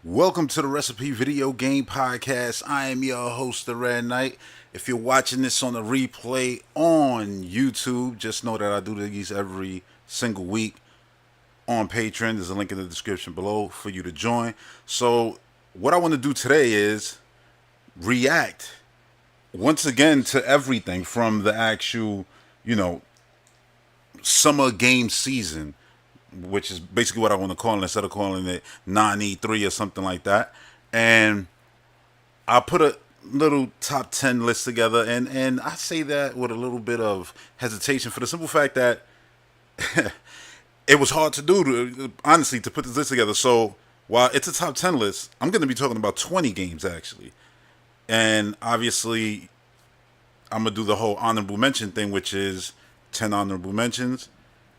Welcome to the Recipe Video Game Podcast. I am your host, The Red Knight. If you're watching this on the replay on YouTube, just know that I do these every single week on Patreon. There's a link in the description below for you to join. So, what I want to do today is react once again to everything from the actual, summer game season, which is basically what I want to call it instead of calling it non-E3 or something like that. And I put a little top 10 list together, and I say that with a little bit of hesitation for the simple fact that it was hard to do, honestly, to put this list together. So while it's a top 10 list, I'm going to be talking about 20 games actually. And obviously, I'm going to do the whole honorable mention thing, which is 10 honorable mentions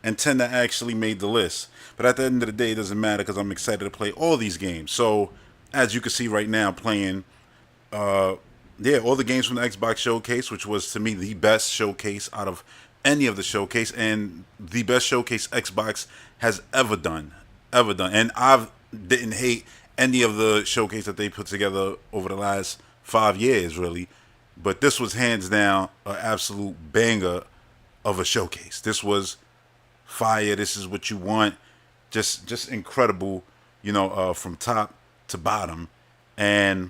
and 10 that actually made the list. But at the end of the day, it doesn't matter because I'm excited to play all these games. So, as you can see right now, playing, all the games from the Xbox Showcase, which was to me the best showcase out of any of the showcase, and the best showcase Xbox has ever done. And I didn't hate any of the showcase that they put together over the last 5 years, really. But this was hands down an absolute banger of a showcase. This was fire. This is what you want. Just incredible, from top to bottom. And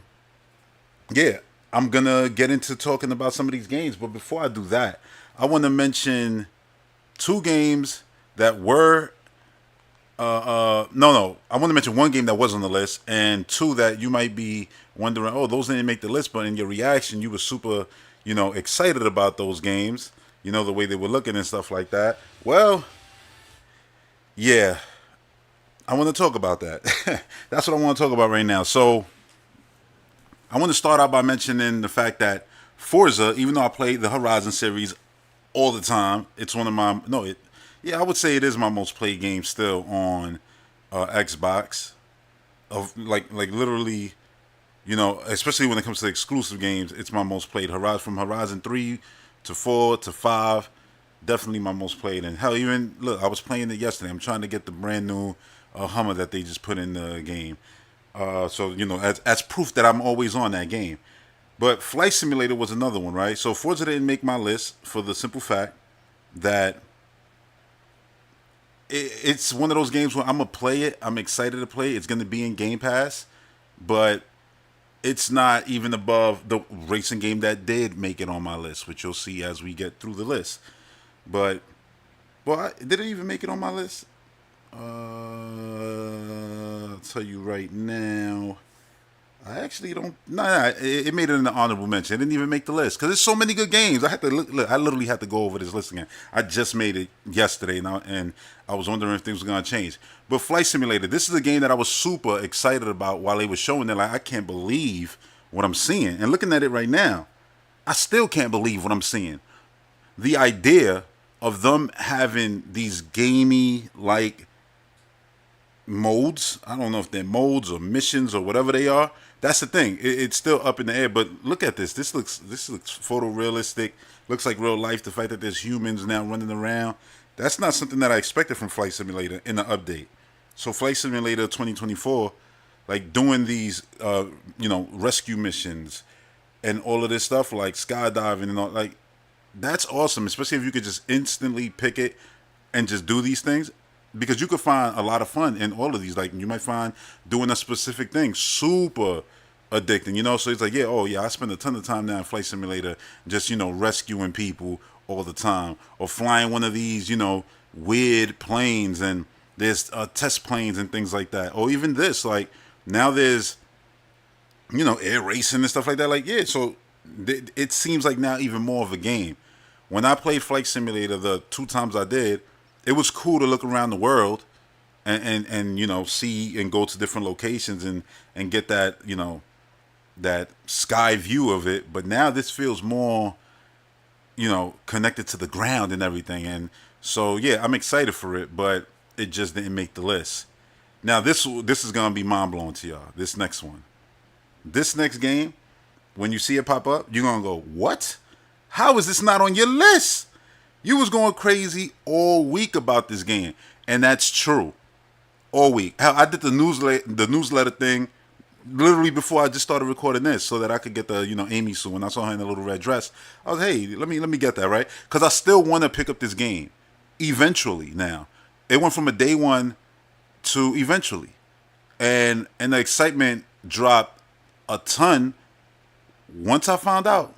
yeah, I'm gonna get into talking about some of these games, but before I do that, I want to mention two games that were no, I want to mention one game that was on the list, and two that you might be wondering, oh, those didn't make the list, but in your reaction you were super, excited about those games, the way they were looking and stuff like that. Well, yeah, I want to talk about that. That's what I want to talk about right now. So, I want to start out by mentioning the fact that Forza, even though I play the Horizon series all the time, it's one of my I would say it is my most played game still on Xbox. Of like literally, especially when it comes to exclusive games, it's my most played. From Horizon 3 to 4 to 5. Definitely my most played. And hell, even look, I was playing it yesterday. I'm trying to get the brand new Hummer that they just put in the game. So as proof that I'm always on that game. But Flight Simulator was another one, right? So Forza didn't make my list for the simple fact that it's one of those games where I'm gonna play it. I'm excited to play it. It's gonna be in Game Pass, but it's not even above the racing game that did make it on my list, which you'll see as we get through the list. But, did it even make it on my list? I'll tell you right now. I actually don't. Nah, it made it in the honorable mention. It didn't even make the list because there's so many good games. I had to look. I literally had to go over this list again. I just made it yesterday, and I was wondering if things were gonna change. But Flight Simulator, this is a game that I was super excited about while they were showing it. Like, I can't believe what I'm seeing, and looking at it right now, I still can't believe what I'm seeing. The idea of them having these gamey like modes. I don't know if they're modes or missions or whatever they are. That's the thing. It's still up in the air. But look at this. This looks photorealistic. Looks like real life. The fact that there's humans now running around. That's not something that I expected from Flight Simulator in the update. So Flight Simulator 2024, like doing these, rescue missions and all of this stuff, like skydiving and all, like, that's awesome. Especially if you could just instantly pick it and just do these things. Because you could find a lot of fun in all of these. Like, you might find doing a specific thing super addicting, So it's like, I spend a ton of time now in Flight Simulator just, rescuing people all the time. Or flying one of these, weird planes, and there's test planes and things like that. Or even this, like, now there's, air racing and stuff like that. Like, yeah, so it seems like now even more of a game. When I played Flight Simulator the 2 times I did, it was cool to look around the world and see and go to different locations and get that, that sky view of it. But now this feels more, connected to the ground and everything. And so, yeah, I'm excited for it, but it just didn't make the list. Now, this is going to be mind-blowing to y'all, this next one. This next game, when you see it pop up, you're going to go, what? How is this not on your list? You was going crazy all week about this game, and that's true. All week. Hell, I did the newsletter thing literally before I just started recording this, so that I could get the Amy Sue. When I saw her in the little red dress, I was, hey, let me get that, right, because I still want to pick up this game eventually. Now it went from a day one to eventually, and the excitement dropped a ton once I found out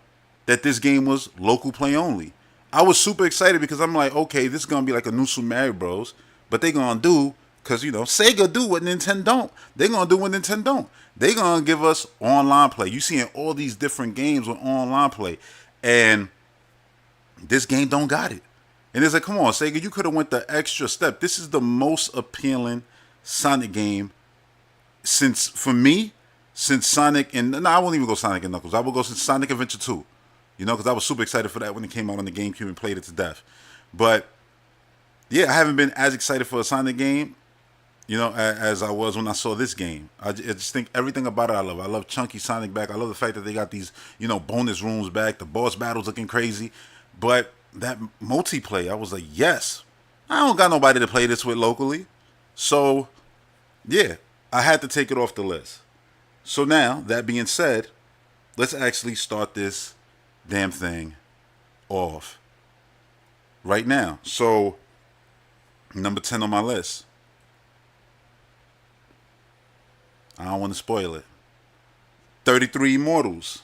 that this game was local play only. I was super excited because I'm like, okay, this is gonna be like a new Super Mario Bros. But they gonna do, because Sega do what Nintendo don't. They gonna do what Nintendo don't. They gonna give us online play. You seeing all these different games with online play, and this game don't got it. And it's like, come on, Sega, you could have went the extra step. This is the most appealing Sonic game since, for me, since Sonic and no, I won't even go Sonic and Knuckles. I will go since Sonic Adventure 2. Because I was super excited for that when it came out on the GameCube and played it to death. But yeah, I haven't been as excited for a Sonic game, as I was when I saw this game. I just think everything about it I love. I love Chunky Sonic back. I love the fact that they got these, bonus rooms back. The boss battles looking crazy. But that multiplayer, I was like, yes, I don't got nobody to play this with locally. So yeah, I had to take it off the list. So now, that being said, let's actually start this damn thing off right now. So, number 10 on my list. I don't want to spoil it. 33 Immortals.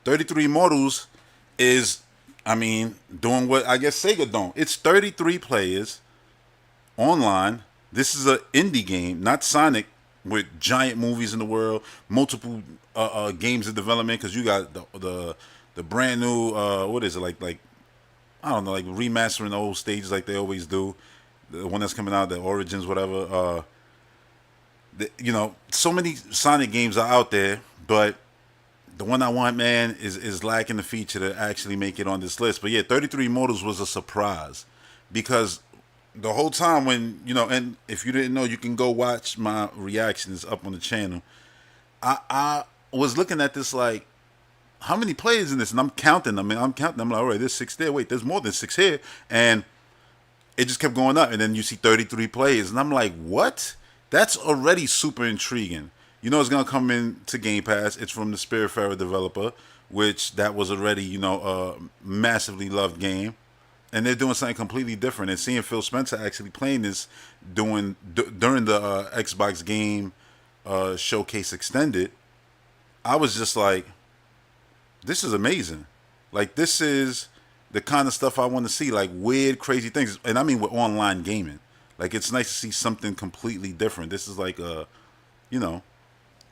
33 Immortals is, doing what I guess Sega don't. It's 33 players online. This is an indie game, not Sonic, with giant movies in the world, multiple games in development, because you got the brand new what is it, like I don't know, like remastering the old stages like they always do. The one that's coming out, the Origins, whatever. So many Sonic games are out there, but the one I want, man, is lacking the feature to actually make it on this list. But yeah, 33 Immortals was a surprise, because the whole time when, and if you didn't know, you can go watch my reactions up on the channel. I was looking at this like, how many players in this? And I'm counting. I'm like, all right, there's 6 there. Wait, there's more than 6 here. And it just kept going up. And then you see 33 players. And I'm like, what? That's already super intriguing. It's going to come into Game Pass. It's from the Spiritfarer developer, which that was already, a massively loved game. And they're doing something completely different. And seeing Phil Spencer actually playing this during the Xbox Game Showcase Extended, I was just like, this is amazing. Like, this is the kind of stuff I want to see, like weird, crazy things. And I mean with online gaming. Like, it's nice to see something completely different. This is like a,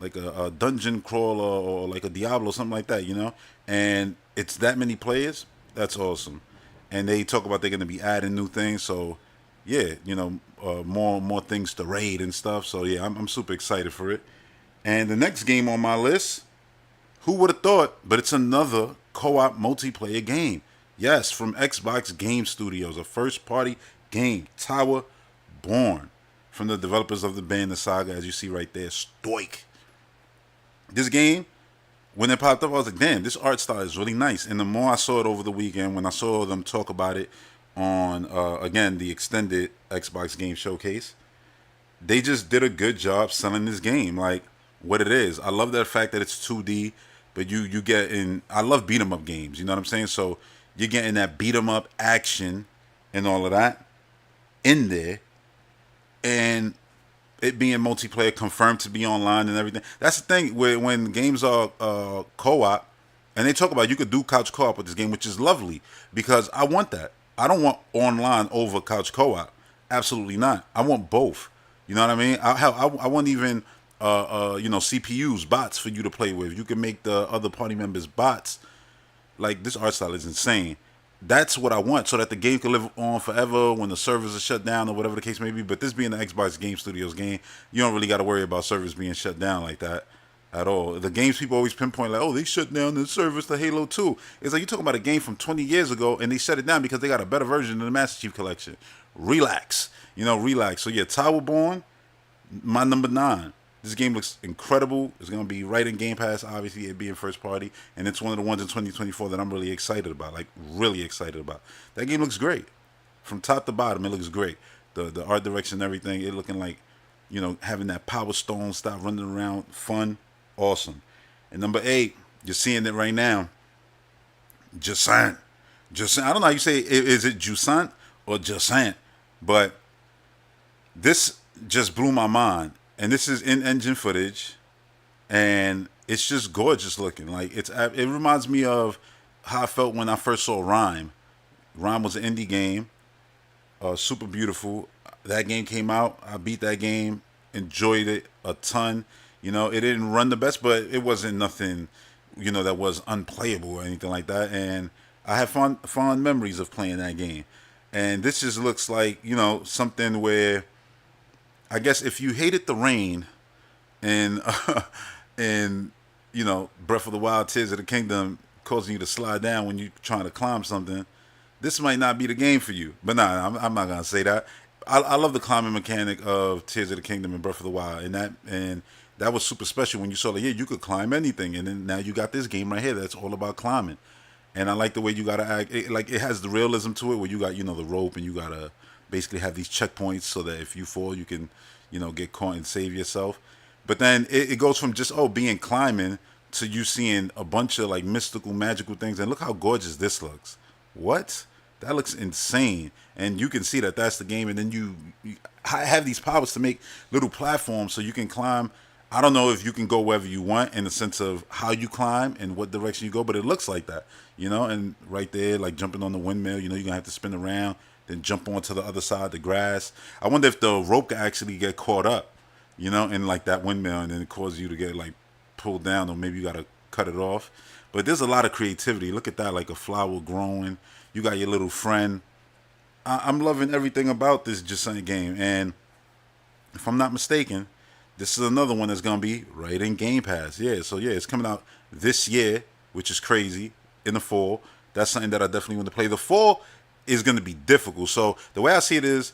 like a dungeon crawler or like a Diablo, something like that, And it's that many players. That's awesome. And they talk about they're going to be adding new things. So, yeah, more things to raid and stuff. So, yeah, I'm super excited for it. And the next game on my list, who would have thought, but it's another co-op multiplayer game. Yes, from Xbox Game Studios, a first-party game, Tower Born, from the developers of the Band of Saga, as you see right there, Stoic. This game, when it popped up, I was like, damn, this art style is really nice. And the more I saw it over the weekend, when I saw them talk about it on, again, the extended Xbox Game Showcase, they just did a good job selling this game, like what it is. I love the fact that it's 2D, but you get in, I love beat 'em up games, you know what I'm saying? So you're getting that beat 'em up action and all of that in there. And it being multiplayer, confirmed to be online and everything. That's the thing when games are co-op, and they talk about you could do couch co-op with this game, which is lovely, because I want that. I don't want online over couch co-op. Absolutely not. I want both. You know what I mean? I want even CPUs, bots for you to play with. You can make the other party members bots. Like, this art style is insane. That's what I want, so that the game can live on forever when the servers are shut down or whatever the case may be. But this being the Xbox Game Studios game, you don't really got to worry about servers being shut down like that at all. The games people always pinpoint, like, oh, they shut down the servers to Halo 2. It's like, you're talking about a game from 20 years ago, and they shut it down because they got a better version of the Master Chief Collection. Relax. Relax. So yeah, Towerborn, my number 9. This game looks incredible. It's going to be right in Game Pass, obviously, it being first party. And it's one of the ones in 2024 that I'm really excited about. Like, really excited about. That game looks great. From top to bottom, it looks great. The art direction and everything, it looking like, having that Power Stone style running around, fun. Awesome. And number 8, you're seeing it right now. Jusant. Jusant. I don't know how you say it. Is it Jusant or Jusant? But this just blew my mind. And this is in-engine footage, and it's just gorgeous looking. Like it reminds me of how I felt when I first saw Rhyme. Rhyme was an indie game, super beautiful. That game came out. I beat that game, enjoyed it a ton. It didn't run the best, but it wasn't nothing, that was unplayable or anything like that. And I have fond memories of playing that game. And this just looks like, something where I guess if you hated the rain and and Breath of the Wild, Tears of the Kingdom causing you to slide down when you're trying to climb something, this might not be the game for you. But nah, I'm not gonna say that. I love the climbing mechanic of Tears of the Kingdom and Breath of the Wild, and that was super special when you saw that you could climb anything, and then now you got this game right here that's all about climbing. And I like the way you gotta act. It has the realism to it, where you got the rope, and you gotta basically have these checkpoints so that if you fall, you can get caught and save yourself. But then it goes from just being climbing to you seeing a bunch of like mystical, magical things. And look how gorgeous this looks. What? That looks insane. And you can see that that's the game. And then you have these powers to make little platforms so you can climb. I don't know if you can go wherever you want in the sense of how you climb and what direction you go, but it looks like that, and right there, like jumping on the windmill, you're going to have to spin around, then jump onto the other side of the grass. I wonder if the rope can actually get caught up, in like that windmill, and then it causes you to get like pulled down, or maybe you got to cut it off. But there's a lot of creativity. Look at that, like a flower growing. You got your little friend. I'm loving everything about this Jusant game. And if I'm not mistaken, this is another one that's going to be right in Game Pass. Yeah, so yeah, it's coming out this year, which is crazy, in the fall. That's something that I definitely want to play. The fall is going to be difficult. So the way I see it is,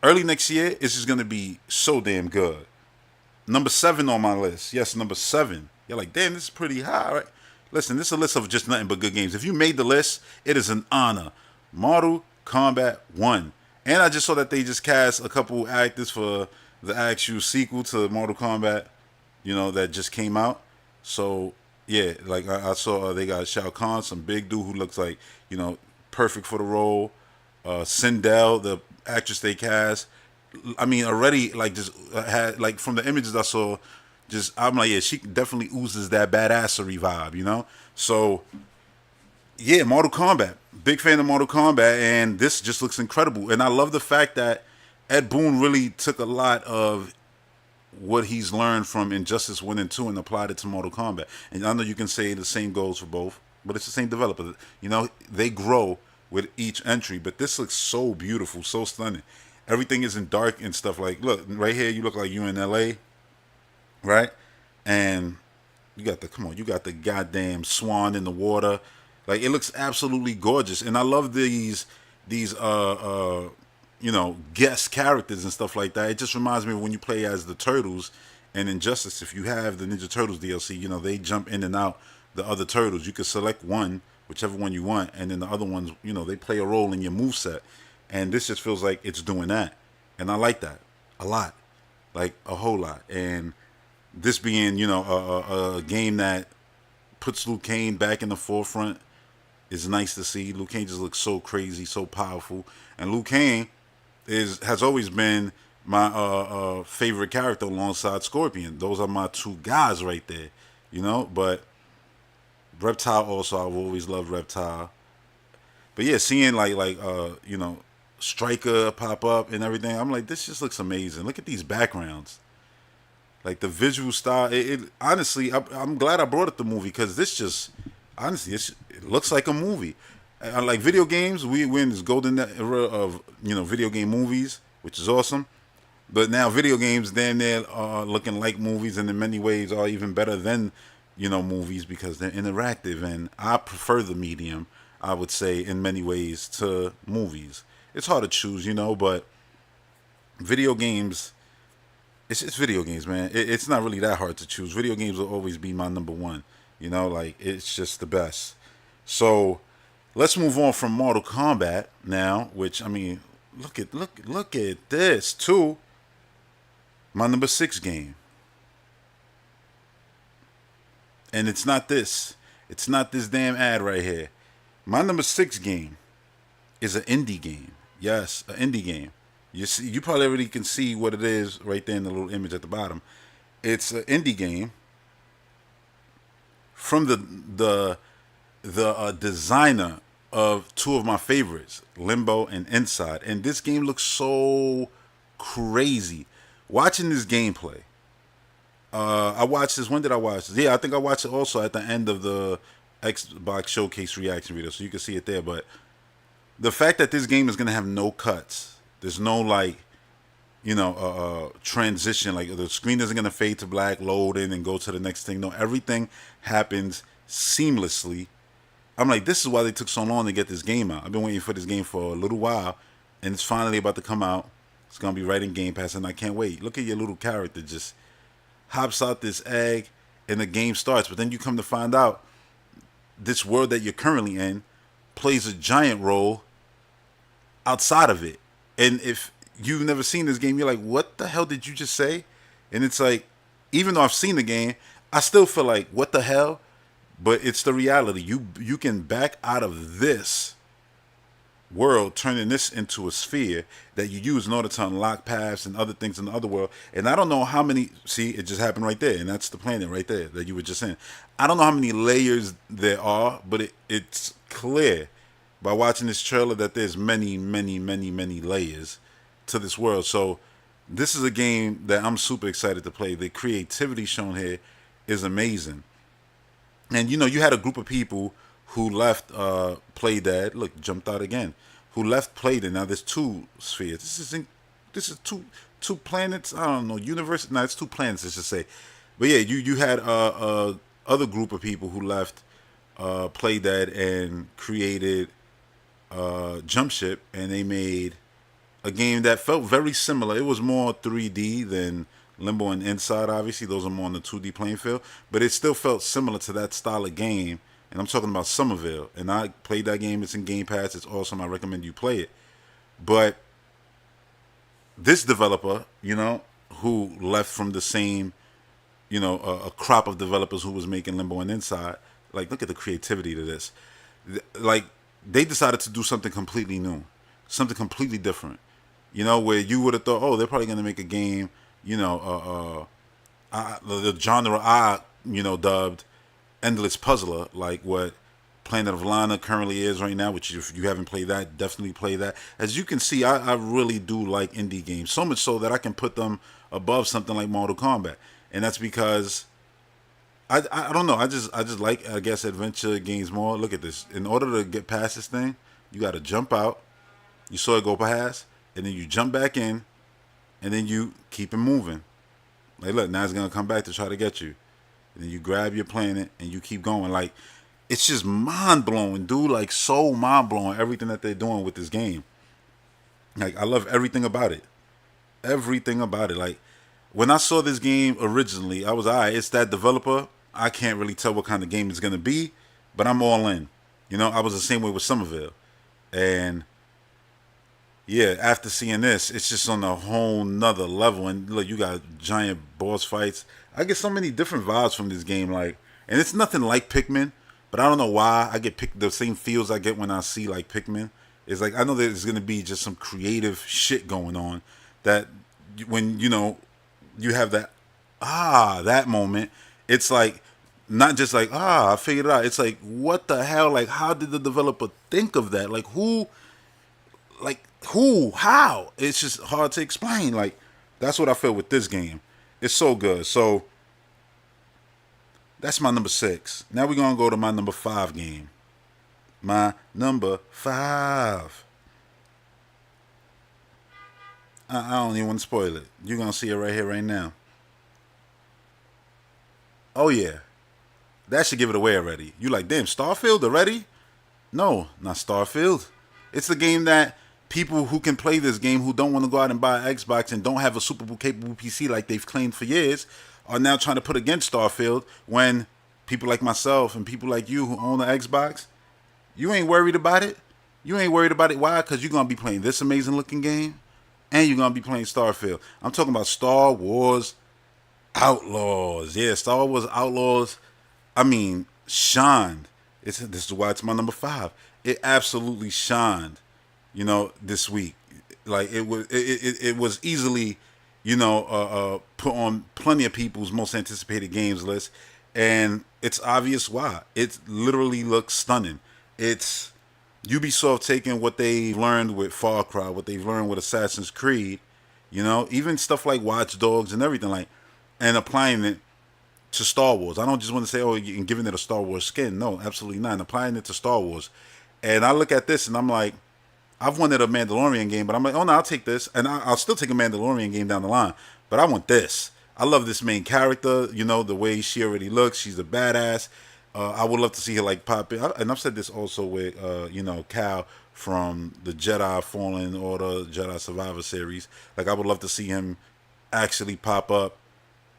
early next year, it's just going to be so damn good. Number 7 on my list. Yes, number 7. You're like, damn, this is pretty high, right? Listen, this is a list of just nothing but good games. If you made the list, it is an honor. Mortal Kombat 1. And I just saw that they just cast a couple actors for the actual sequel to Mortal Kombat, that just came out. So, yeah, like I saw they got Shao Kahn, some big dude who looks like, perfect for the role. Sindel, the actress they cast. I mean, already, like, just had, like, from the images I saw, I'm like, yeah, she definitely oozes that badassery vibe, So, yeah, Mortal Kombat. Big fan of Mortal Kombat, and this just looks incredible. And I love the fact that Ed Boon really took a lot of what he's learned from Injustice 1 and 2 and applied it to Mortal Kombat. And I know you can say the same goes for both, but it's the same developer. They grow with each entry, but this looks so beautiful, so stunning. Everything is in dark and stuff. Like, look, right here, you look like you're in LA, right? And you got the goddamn swan in the water. Like, it looks absolutely gorgeous. And I love these guest characters and stuff like that. It just reminds me of when you play as the Turtles and Injustice. If you have the Ninja Turtles DLC, they jump in and out the other Turtles. You can select one, whichever one you want, and then the other ones, they play a role in your moveset. And this just feels like it's doing that. And I like that a lot, like a whole lot. And this being, a game that puts Liu Kang back in the forefront is nice to see. Liu Kang just looks so crazy, so powerful. And Liu Kang has always been my favorite character alongside Scorpion. Those are my two guys right there, But Reptile also, I've always loved Reptile. But yeah, seeing Striker pop up and everything, I'm like, this just looks amazing. Look at these backgrounds. Like the visual style. Honestly, I'm glad I brought up the movie, because this just, honestly, it looks like a movie. Like video games, we're in this golden era of video game movies, which is awesome. But now video games, they're looking like movies, and in many ways are even better than movies, because they're interactive. And I prefer the medium, I would say, in many ways to movies. It's hard to choose, but video games, it's just video games, man. It's not really that hard to choose. Video games will always be my number one. Like, it's just the best. So let's move on from Mortal Kombat now, which, I mean, look at this too. My number 6 game. And it's not this. It's not this damn ad right here. My number 6 game is an indie game. Yes, an indie game. You see, you probably already can see what it is right there in the little image at the bottom. It's an indie game from the designer of two of my favorites, Limbo and Inside. And this game looks so crazy. Watching this gameplay, I watched this. When did I watch this? Yeah, I think I watched it also at the end of the Xbox Showcase reaction video, so you can see it there. But the fact that this game is gonna have no cuts, there's no like, transition. Like the screen isn't gonna fade to black, load in, and go to the next thing. No, everything happens seamlessly. I'm like, this is why they took so long to get this game out. I've been waiting for this game for a little while, and it's finally about to come out. It's gonna be right in Game Pass, and I can't wait. Look at your little character just hops out this egg, and the game starts. But then you come to find out, this world that you're currently in plays a giant role outside of it. And if you've never seen this game, you're like, what the hell did you just say? And it's like, even though I've seen the game, I still feel like, what the hell? But it's the reality. You can back out of this world, turning this into a sphere that you use in order to unlock paths and other things in the other world. And I don't know how many, see, it just happened right there, and that's the planet right there that you were just in. I don't know how many layers there are, but it's clear by watching this trailer that there's many, many, many, many layers to this world. So this is a game that I'm super excited to play. The creativity shown here is amazing. And you had a group of people who left Playdead. Look, jumped out again. Who left Playdead? Now there's 2 spheres. This is two planets. I don't know, universe. No, it's 2 planets, let's just say. But yeah, you had other group of people who left Playdead and created Jump Ship, and they made a game that felt very similar. It was more 3D than Limbo and Inside. Obviously, those are more on the 2D playing field, but it still felt similar to that style of game. And I'm talking about Somerville. And I played that game. It's in Game Pass. It's awesome. I recommend you play it. But this developer, who left from the same, a crop of developers who was making Limbo and Inside, like, look at the creativity to this. Like, they decided to do something completely new, something completely different. Where you would have thought, oh, they're probably going to make a game, the genre dubbed Endless Puzzler, like what Planet of Lana currently is right now, which if you haven't played that, definitely play that. As you can see, I really do like indie games, so much so that I can put them above something like Mortal Kombat. And that's because I don't know, I just like, I guess, adventure games more. Look at this. In order to get past this thing, you got to jump out. You saw it go past, and then you jump back in, and then you keep it moving. Like, look, now it's going to come back to try to get you. And then you grab your planet and you keep going. Like, it's just mind-blowing, dude. Like, so mind-blowing, everything that they're doing with this game. Like, I love everything about it. Everything about it. Like, when I saw this game originally, I was, all right, it's that developer. I can't really tell what kind of game it's going to be, but I'm all in. I was the same way with Somerville. And yeah, after seeing this, it's just on a whole nother level. And look, you got giant boss fights. I get so many different vibes from this game, like, and it's nothing like Pikmin, but I don't know why I get the same feels I get when I see like Pikmin. It's like, I know there's gonna be just some creative shit going on that when you have that moment, it's like not just like I figured it out. It's like, what the hell? Like, how did the developer think of that? Like, how? It's just hard to explain. Like, that's what I feel with this game. It's so good. So that's my number 6. Now we're gonna go to my number 5 game. My number 5. I don't even want to spoil it. You're gonna see it right here, right now. Oh yeah, that should give it away already. You like, damn, Starfield already? No, not Starfield. It's the game that people who can play this game, who don't want to go out and buy an Xbox and don't have a super capable PC like they've claimed for years, are now trying to put against Starfield, when people like myself and people like you who own an Xbox, you ain't worried about it. You ain't worried about it. Why? Because you're going to be playing this amazing looking game, and you're going to be playing Starfield. I'm talking about Star Wars Outlaws. Yeah, Star Wars Outlaws I mean, shined. This is why it's my number five. It absolutely shined, this week. Like it was easily, put on plenty of people's most anticipated games list, and it's obvious why. It literally looks stunning. It's Ubisoft taking what they've learned with Far Cry, what they've learned with Assassin's Creed, even stuff like Watch Dogs and everything, like, and applying it to Star Wars. I don't just want to say, oh, and giving it a Star Wars skin. No, absolutely not. And applying it to Star Wars. And I look at this and I'm like, I've wanted a Mandalorian game, but I'm like, oh no, I'll take this. And I'll still take a Mandalorian game down the line. But I want this. I love this main character, the way she already looks. She's a badass. I would love to see her like pop in. And I've said this also with, Cal from the Jedi Fallen Order, Jedi Survivor series. Like, I would love to see him actually pop up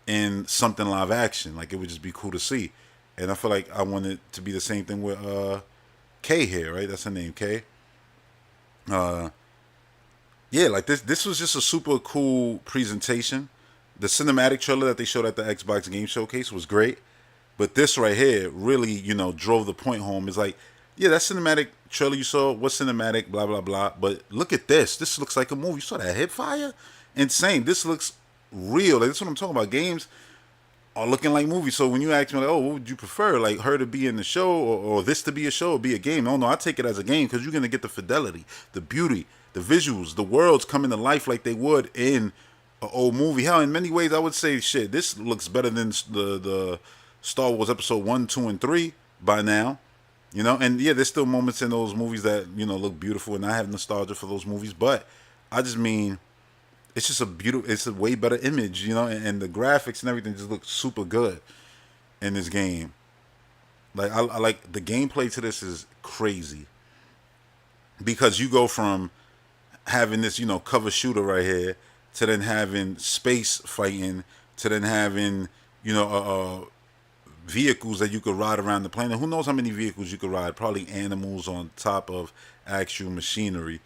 in something live action. Like, it would just be cool to see. And I feel like I want it to be the same thing with Kay here, right? That's her name, Kay. Uh, yeah, like this was just a super cool presentation. The cinematic trailer that they showed at the Xbox Game Showcase was great, but this right here really, drove the point home. It's like, yeah, that cinematic trailer you saw was cinematic, blah blah blah. But look at this. This looks like a movie. You saw that hip fire? Insane. This looks real. Like, that's what I'm talking about. Games are looking like movies. So when you ask me, like, oh, what would you prefer? Like, her to be in the show, or this to be a show, or be a game? No, I take it as a game, because you're going to get the fidelity, the beauty, the visuals, the worlds coming to life like they would in an old movie. Hell, in many ways, I would say, shit, this looks better than the Star Wars Episode 1, 2, and 3 by now. And yeah, there's still moments in those movies that, look beautiful, and I have nostalgia for those movies. But I just mean, it's just it's a way better image, and the graphics and everything just look super good in this game. Like, I like the gameplay to this is crazy, because you go from having this, cover shooter right here, to then having space fighting, to then having, vehicles that you could ride around the planet. Who knows how many vehicles you could ride? Probably animals on top of actual machinery.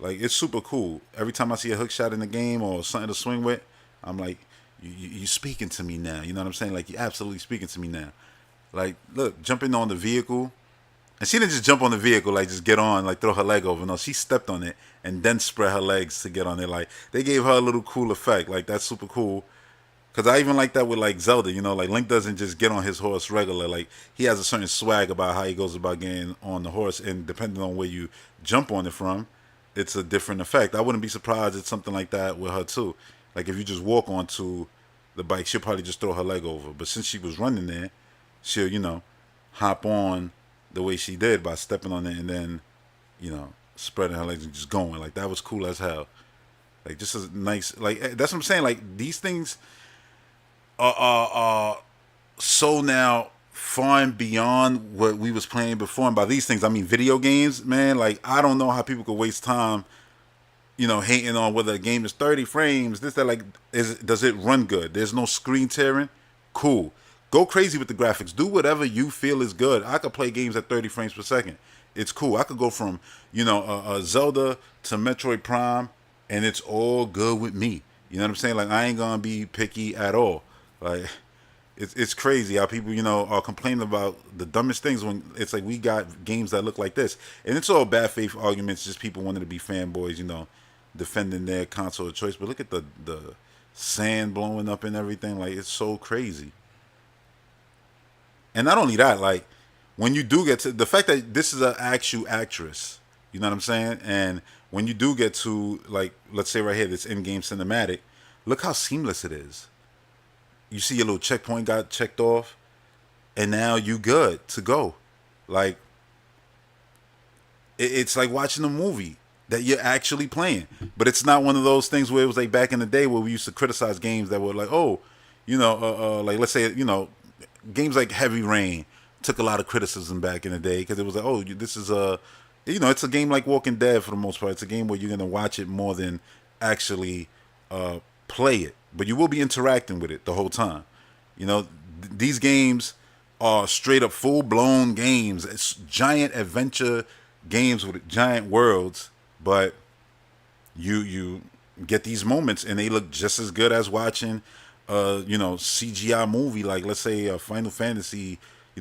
Like, it's super cool. Every time I see a hook shot in the game or something to swing with, I'm like, you speaking to me now. You know what I'm saying? Like, you're absolutely speaking to me now. Like, look, jumping on the vehicle. And she didn't just jump on the vehicle, like, just get on, like, throw her leg over. No, she stepped on it and then spread her legs to get on it. Like, they gave her a little cool effect. Like, that's super cool. Because I even like that with, like, Zelda, like, Link doesn't just get on his horse regular. Like, he has a certain swag about how he goes about getting on the horse. And depending on where you jump on it from, it's a different effect. I wouldn't be surprised at something like that with her, too. Like, if you just walk onto the bike, she'll probably just throw her leg over. But since she was running there, she'll, hop on the way she did by stepping on it and then, spreading her legs and just going. Like, that was cool as hell. Like, just a nice, like, that's what I'm saying. Like, these things are so now far and beyond what we was playing before. And by these things, I mean video games, man. Like, I don't know how people could waste time, hating on whether a game is 30 frames, this, that. Like, does it run good? There's no screen tearing? Cool. Go crazy with the graphics. Do whatever you feel is good. I could play games at 30 frames per second. It's cool. I could go from, Zelda to Metroid Prime, and it's all good with me. You know what I'm saying? Like, I ain't gonna be picky at all. Like, it's crazy how people, are complaining about the dumbest things when it's like we got games that look like this. And it's all bad faith arguments, just people wanting to be fanboys, defending their console of choice. But look at the sand blowing up and everything. Like, it's so crazy. And not only that, like, when you do get to the fact that this is an actual actress, you know what I'm saying? And when you do get to, like, let's say right here, this in-game cinematic, look how seamless it is. You see your little checkpoint got checked off, and now you good to go. Like, it's like watching a movie that you're actually playing. But it's not one of those things where it was like back in the day where we used to criticize games that were like, oh, like, let's say, games like Heavy Rain took a lot of criticism back in the day because it was like, oh, this is it's a game like Walking Dead for the most part. It's a game where you're going to watch it more than actually play it. But you will be interacting with it the whole time. These games are straight up full-blown games. It's giant adventure games with giant worlds, but you get these moments and they look just as good as watching CGI movie, like, let's say, Final Fantasy,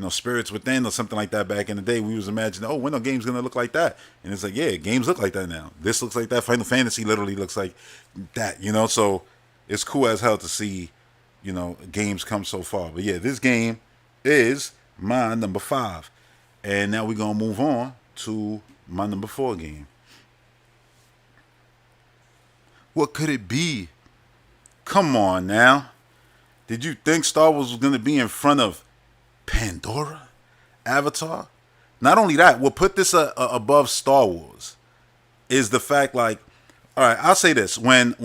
Spirits Within or something like that back in the day. We was imagining, oh, when are games gonna look like that? And it's like, yeah, games look like that now. This looks like that. Final Fantasy literally looks like that. So it's cool as hell to see, games come so far. But yeah, this game is my number 5, and now we're gonna move on to my number 4 game. What could it be? Come on now. Did you think Star Wars was gonna be in front of Pandora, Avatar? Not only that, what put this above Star Wars is the fact, like, all right, I'll say this: when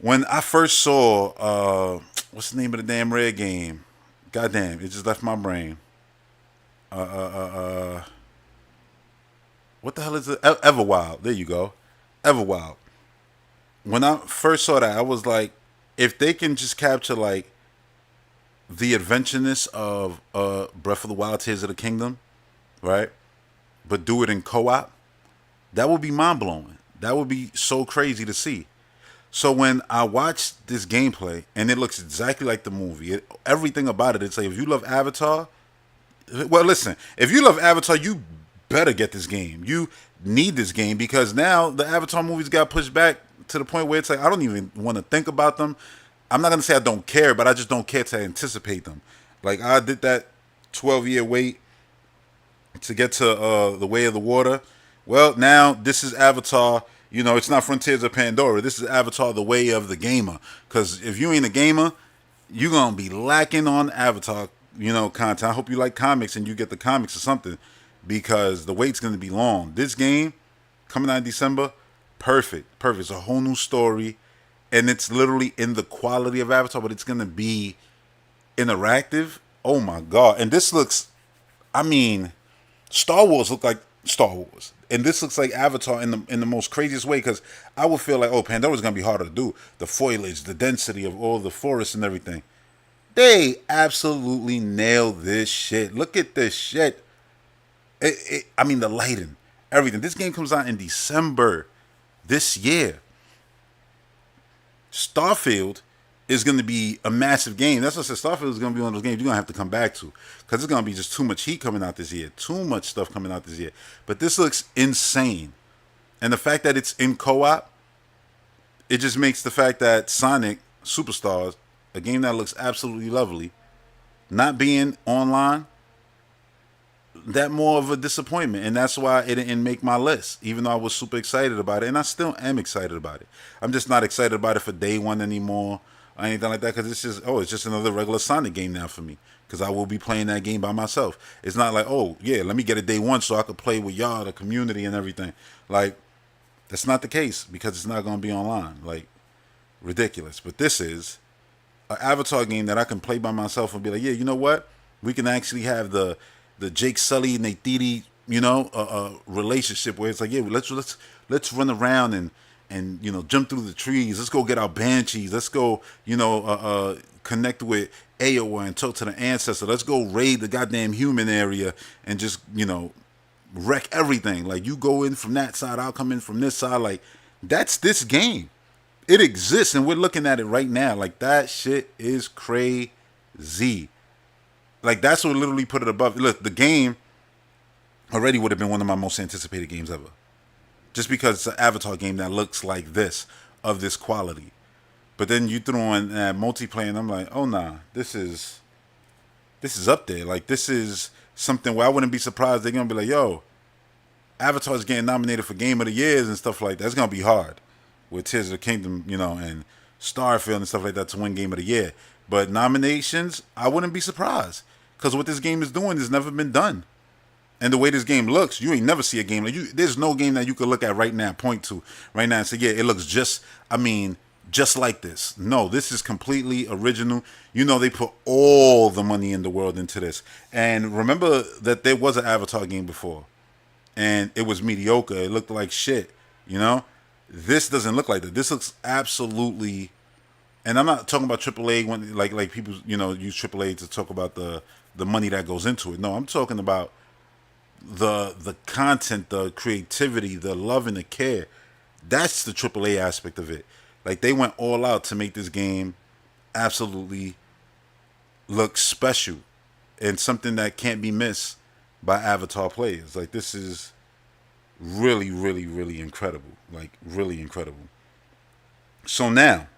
I first saw what's the name of the damn Red game? Goddamn, it just left my brain. What the hell is it? Everwild. There you go, Everwild. When I first saw that, I was like, if they can just capture like the adventureness of Breath of the Wild, Tears of the Kingdom, right? But do it in co-op, that would be mind blowing. That would be so crazy to see. So when I watched this gameplay and it looks exactly like the movie, everything about it, it's like, if you love Avatar, well, listen, if you love Avatar, you better get this game. You need this game because now the Avatar movies got pushed back to the point where it's like, I don't even want to think about them. I'm not going to say I don't care, but I just don't care to anticipate them. Like, I did that 12-year wait to get to The Way of the Water. Well, now this is Avatar. It's not Frontiers of Pandora. This is Avatar, The Way of the Gamer. Because if you ain't a gamer, you're going to be lacking on Avatar, content. I hope you like comics and you get the comics or something, because the wait's going to be long. This game, coming out in December, perfect. It's a whole new story. And it's literally in the quality of Avatar, but it's going to be interactive. Oh my God. And this looks, Star Wars look like Star Wars. And this looks like Avatar in the most craziest way, because I would feel like, oh, Pandora's going to be harder to do. The foliage, the density of all the forests and everything. They absolutely nailed this shit. Look at this shit. The lighting, everything. This game comes out in December this year. Starfield is going to be a massive game. That's what I said. Starfield is going to be one of those games you're going to have to come back to, because it's going to be just too much heat coming out this year. Too much stuff coming out this year. But this looks insane. And the fact that it's in co-op, it just makes the fact that Sonic Superstars, a game that looks absolutely lovely, not being online, that more of a disappointment. And that's why it didn't make my list, even though I was super excited about it. And I still am excited about it. I'm just not excited about it for day one anymore or anything like that, because it's just another regular Sonic game now for me, because I will be playing that game by myself. It's not like, oh yeah, let me get it day one so I could play with y'all, the community and everything. Like, that's not the case, because it's not going to be online. Like, ridiculous. But this is an Avatar game that I can play by myself and be like, yeah, you know what? We can actually have the Jake Sully and Neytiri, relationship where it's like, yeah, let's run around and jump through the trees. Let's go get our banshees. Let's go, connect with Aowa and talk to the ancestor. Let's go raid the goddamn human area and just, wreck everything. Like, you go in from that side, I'll come in from this side. Like, that's this game. It exists, and we're looking at it right now. Like, that shit is crazy. Like, that's what literally put it above. Look, the game already would have been one of my most anticipated games ever, just because it's an Avatar game that looks like this, of this quality. But then you throw in multiplayer, and I'm like, oh nah, this is up there. Like, this is something where I wouldn't be surprised they're gonna be like, yo, Avatar's getting nominated for Game of the Years and stuff like that. It's gonna be hard with Tears of the Kingdom, and Starfield and stuff like that to win Game of the Year. But nominations, I wouldn't be surprised, because what this game is doing has never been done. And the way this game looks, you ain't never see a game like there's no game that you could look at right now, point to right now and say, yeah, it looks just like this. No, this is completely original. They put all the money in the world into this. And remember that there was an Avatar game before, and it was mediocre. It looked like shit, This doesn't look like that. This looks absolutely, and I'm not talking about AAA when like people, use AAA to talk about the money that goes into it. No, I'm talking about the content, the creativity, the love and the care. That's the AAA aspect of it. Like, they went all out to make this game absolutely look special. and something that can't be missed by Avatar players. Like this is really, really, really incredible. Like really incredible. So now,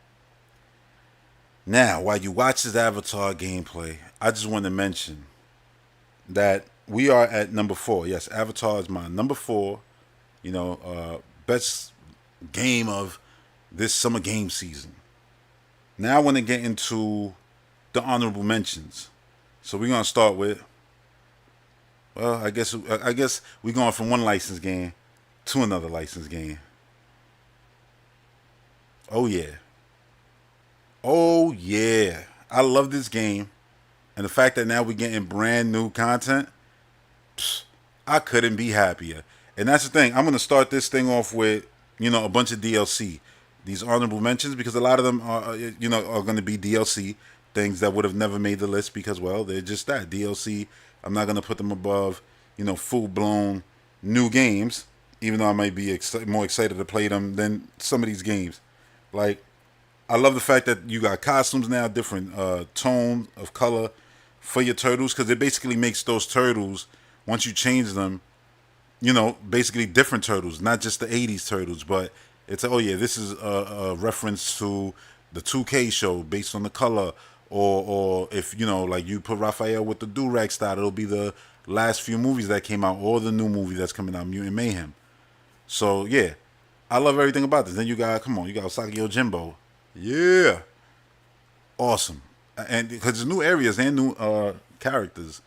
while you watch this Avatar gameplay, I just want to mention that we are at number 4. Yes, Avatar is my number 4. Best game of this summer game season. Now I want to get into the honorable mentions. So we're gonna start with. Well, I guess we're going from one licensed game to another licensed game. Oh yeah, oh yeah. I love this game, and the fact that now we're getting brand new content. I couldn't be happier. And that's the thing. I'm gonna start this thing off with a bunch of DLC. These honorable mentions because a lot of them are going to be DLC things that would have never made the list because well they're just that DLC. I'm not gonna put them above full blown new games, even though I might be more excited to play them than some of these games. Like I love the fact that you got costumes now, different tone of color for your turtles because it basically makes those turtles once you change them basically different turtles, not just the 80s turtles, but it's, oh yeah, this is a reference to the 2K show based on the color, or if, like you put Raphael with the do-rag style, it'll be the last few movies that came out, or the new movie that's coming out, Mutant Mayhem. So, yeah, I love everything about this. Then you got Osaki Yojimbo. Yeah. Awesome. And because there's new areas and new characters,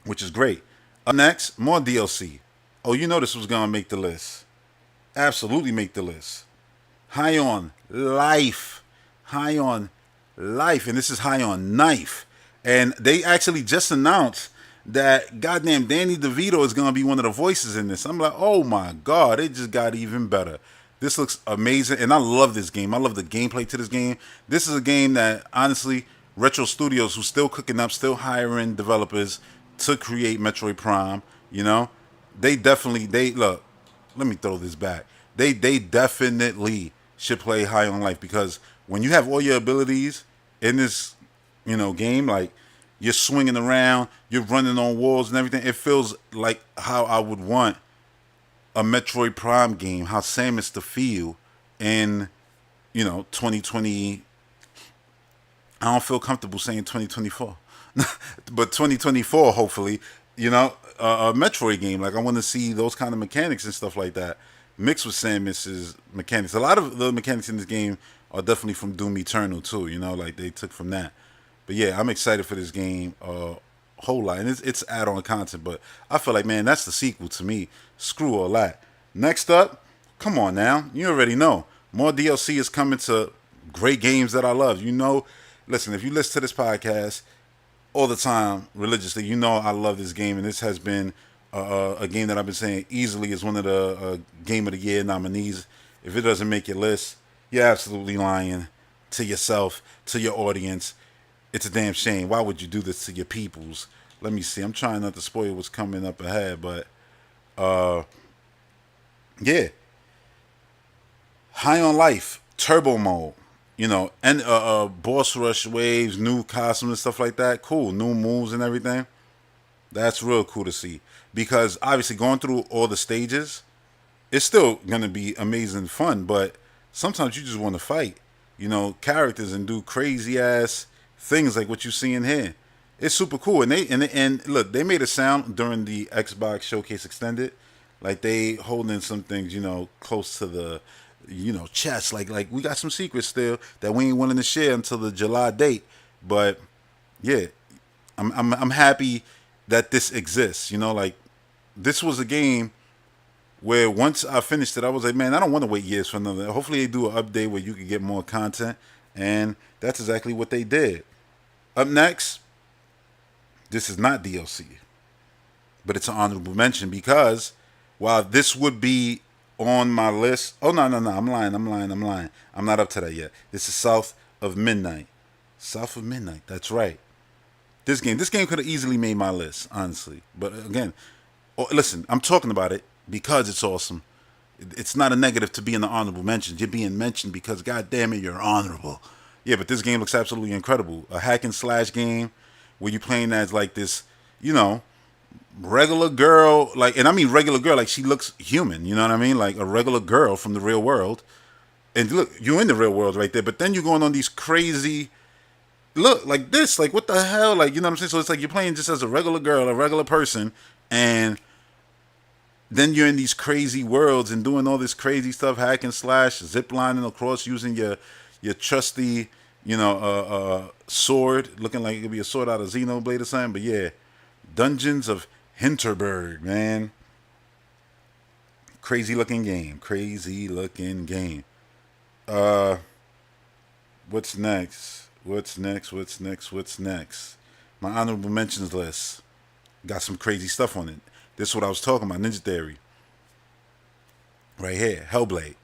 which is great. Up next, more DLC. Oh, this was gonna make the list. Absolutely make the list. High on Life. High on Life. And this is High on Knife. And they actually just announced that goddamn Danny DeVito is gonna be one of the voices in this. I'm like, oh my god, it just got even better. This looks amazing, and I love this game. I love the gameplay to this game. This is a game that, honestly, Retro Studios, who's still cooking up, still hiring developers to create Metroid Prime, they look. Let me throw this back. They definitely should play High on Life because when you have all your abilities in this, game, like you're swinging around, you're running on walls and everything, it feels like how I would want a Metroid Prime game, how Samus to feel in, 2020. I don't feel comfortable saying 2024. But 2024, hopefully, a Metroid game. Like I want to see those kind of mechanics and stuff like that mixed with Samus's mechanics. A lot of the mechanics in this game are definitely from Doom Eternal too. Like they took from that. But yeah, I'm excited for this game a whole lot, and it's add-on content. But I feel like, man, that's the sequel to me. Screw all that. Next up, come on now, you already know more DLC is coming to great games that I love. Listen, if you listen to this podcast all the time religiously, I love this game, and this has been a game that I've been saying easily is one of the Game of the Year nominees. If it doesn't make your list, you're absolutely lying to yourself, to your audience. It's a damn shame. Why would you do this to your peoples? Let me see. I'm trying not to spoil what's coming up ahead, but yeah. High on Life, Turbo Mode. And boss rush waves, new costumes and stuff like that. Cool, new moves and everything. That's real cool to see. Because obviously going through all the stages, it's still gonna be amazing fun. But sometimes you just want to fight, characters and do crazy ass things like what you see in here. It's super cool. And look, they made it sound during the Xbox Showcase Extended, like they holding some things, close to the chest, like we got some secrets still that we ain't willing to share until the July date. But yeah, I'm happy that this exists. Like this was a game where once I finished it, I was like, man, I don't want to wait years for another. Hopefully they do an update where you can get more content, and that's exactly what they did. Up next, this is not DLC, but it's an honorable mention because while this would be on my list. Oh, no. I'm lying. I'm not up to that yet. This is South of Midnight. South of Midnight. That's right. This game could have easily made my list, honestly. But again, listen, I'm talking about it because it's awesome. It's not a negative to be in the honorable mentions. You're being mentioned because, God damn it, you're honorable. Yeah, but this game looks absolutely incredible. A hack and slash game where you're playing as like this, you know, regular girl, like, and I mean regular girl, like she looks human, you know what I mean, like a regular girl from the real world. And look, you're in the real world right there, but then you're going on these crazy, look, like this, like what the hell, like, you know what I'm saying? So it's like you're playing just as a regular girl, a regular person, and then you're in these crazy worlds and doing all this crazy stuff, hack and slash, zip lining across, using your trusty, sword, looking like it could be a sword out of Xenoblade or something. But yeah, Dungeons of Hinterberg, man. Crazy looking game. Crazy looking game. Uh, what's next? What's next? What's next? What's next? My honorable mentions list got some crazy stuff on it. This is what I was talking about, Ninja Theory. Right here, Hellblade.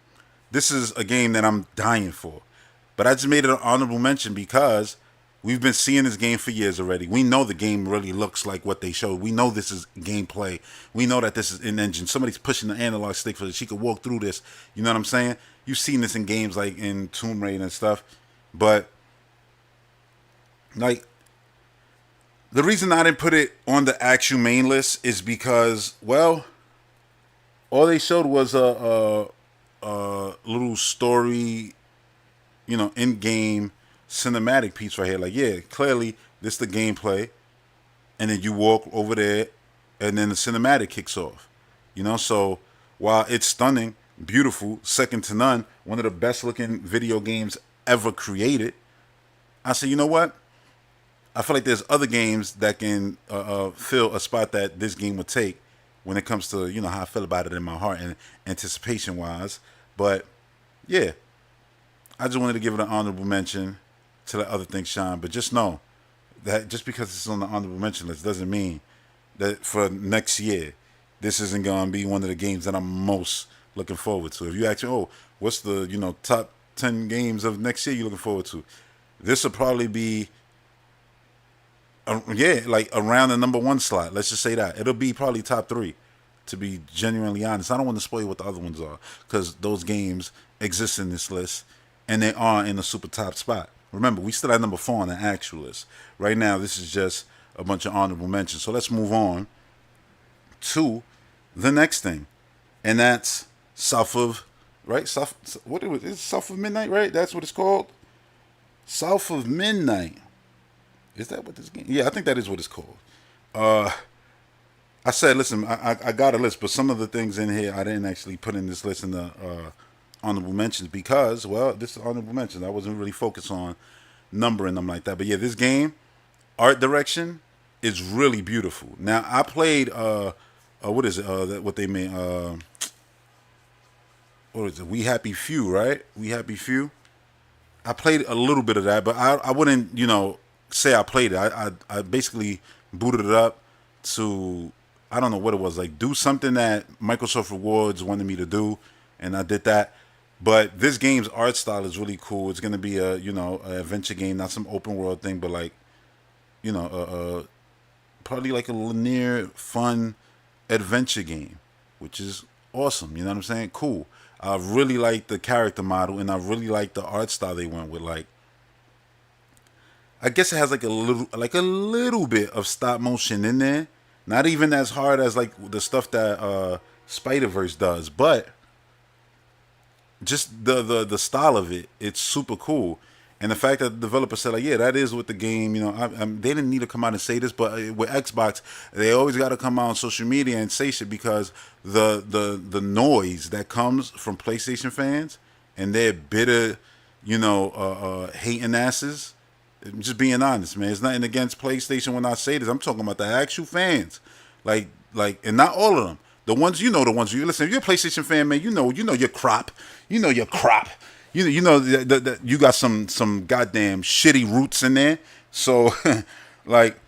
This is a game that I'm dying for. But I just made it an honorable mention because we've been seeing this game for years already. We know the game really looks like what they showed. We know this is gameplay. We know that this is in engine. Somebody's pushing the analog stick so that she could walk through this. You know what I'm saying? You've seen this in games like in Tomb Raider and stuff. But, like, the reason I didn't put it on the actual main list is because, well, all they showed was a little story, in-game cinematic piece right here. Like, yeah, clearly this the gameplay, and then you walk over there, and then the cinematic kicks off. So while it's stunning, beautiful, second to none, one of the best looking video games ever created, I said, you know what? I feel like there's other games that can fill a spot that this game would take when it comes to, how I feel about it in my heart and anticipation wise. But yeah, I just wanted to give it an honorable mention to let other things shine. But just know that just because it's on the honorable mention list doesn't mean that for next year, this isn't going to be one of the games that I'm most looking forward to. If you ask me, oh, what's the, top 10 games of next year you're looking forward to? This will probably be, like around the number one slot. Let's just say that. It'll be probably top 3, to be genuinely honest. I don't want to spoil what the other ones are, because those games exist in this list, and they are in the super top spot. Remember, we still at number 4 on the actual list. Right now, this is just a bunch of honorable mentions. So let's move on to the next thing, and that's South of Midnight, right? That's what it's called. South of Midnight. Is that what this game? Yeah, I think that is what it's called. I said, listen, I got a list, but some of the things in here I didn't actually put in this list in the honorable mentions because, well, this is honorable mentions. I wasn't really focused on numbering them like that. But yeah, this game, art direction is really beautiful. Now, I played, what is it? What they made? What is it? We Happy Few, right? We Happy Few. I played a little bit of that, but I wouldn't, say I played it. I basically booted it up to, I don't know what it was, like do something that Microsoft Rewards wanted me to do, and I did that. But this game's art style is really cool. It's gonna be a an adventure game, not some open world thing, but like probably like a linear, fun adventure game, which is awesome. You know what I'm saying? Cool. I really like the character model, and I really like the art style they went with. Like, I guess it has like a little bit of stop motion in there. Not even as hard as like the stuff that Spider-Verse does, but just the style of it, it's super cool. And the fact that the developer said, like, yeah, that is what the game, they didn't need to come out and say this, but with Xbox, they always got to come out on social media and say shit, because the noise that comes from PlayStation fans and their bitter, hating asses. I'm just being honest, man. It's nothing against PlayStation when I say this. I'm talking about the actual fans, like, and not all of them. The ones, the ones you listen. If you're a PlayStation fan, man, you know your crop. You know your crop. You know that you got some goddamn shitty roots in there. So, like,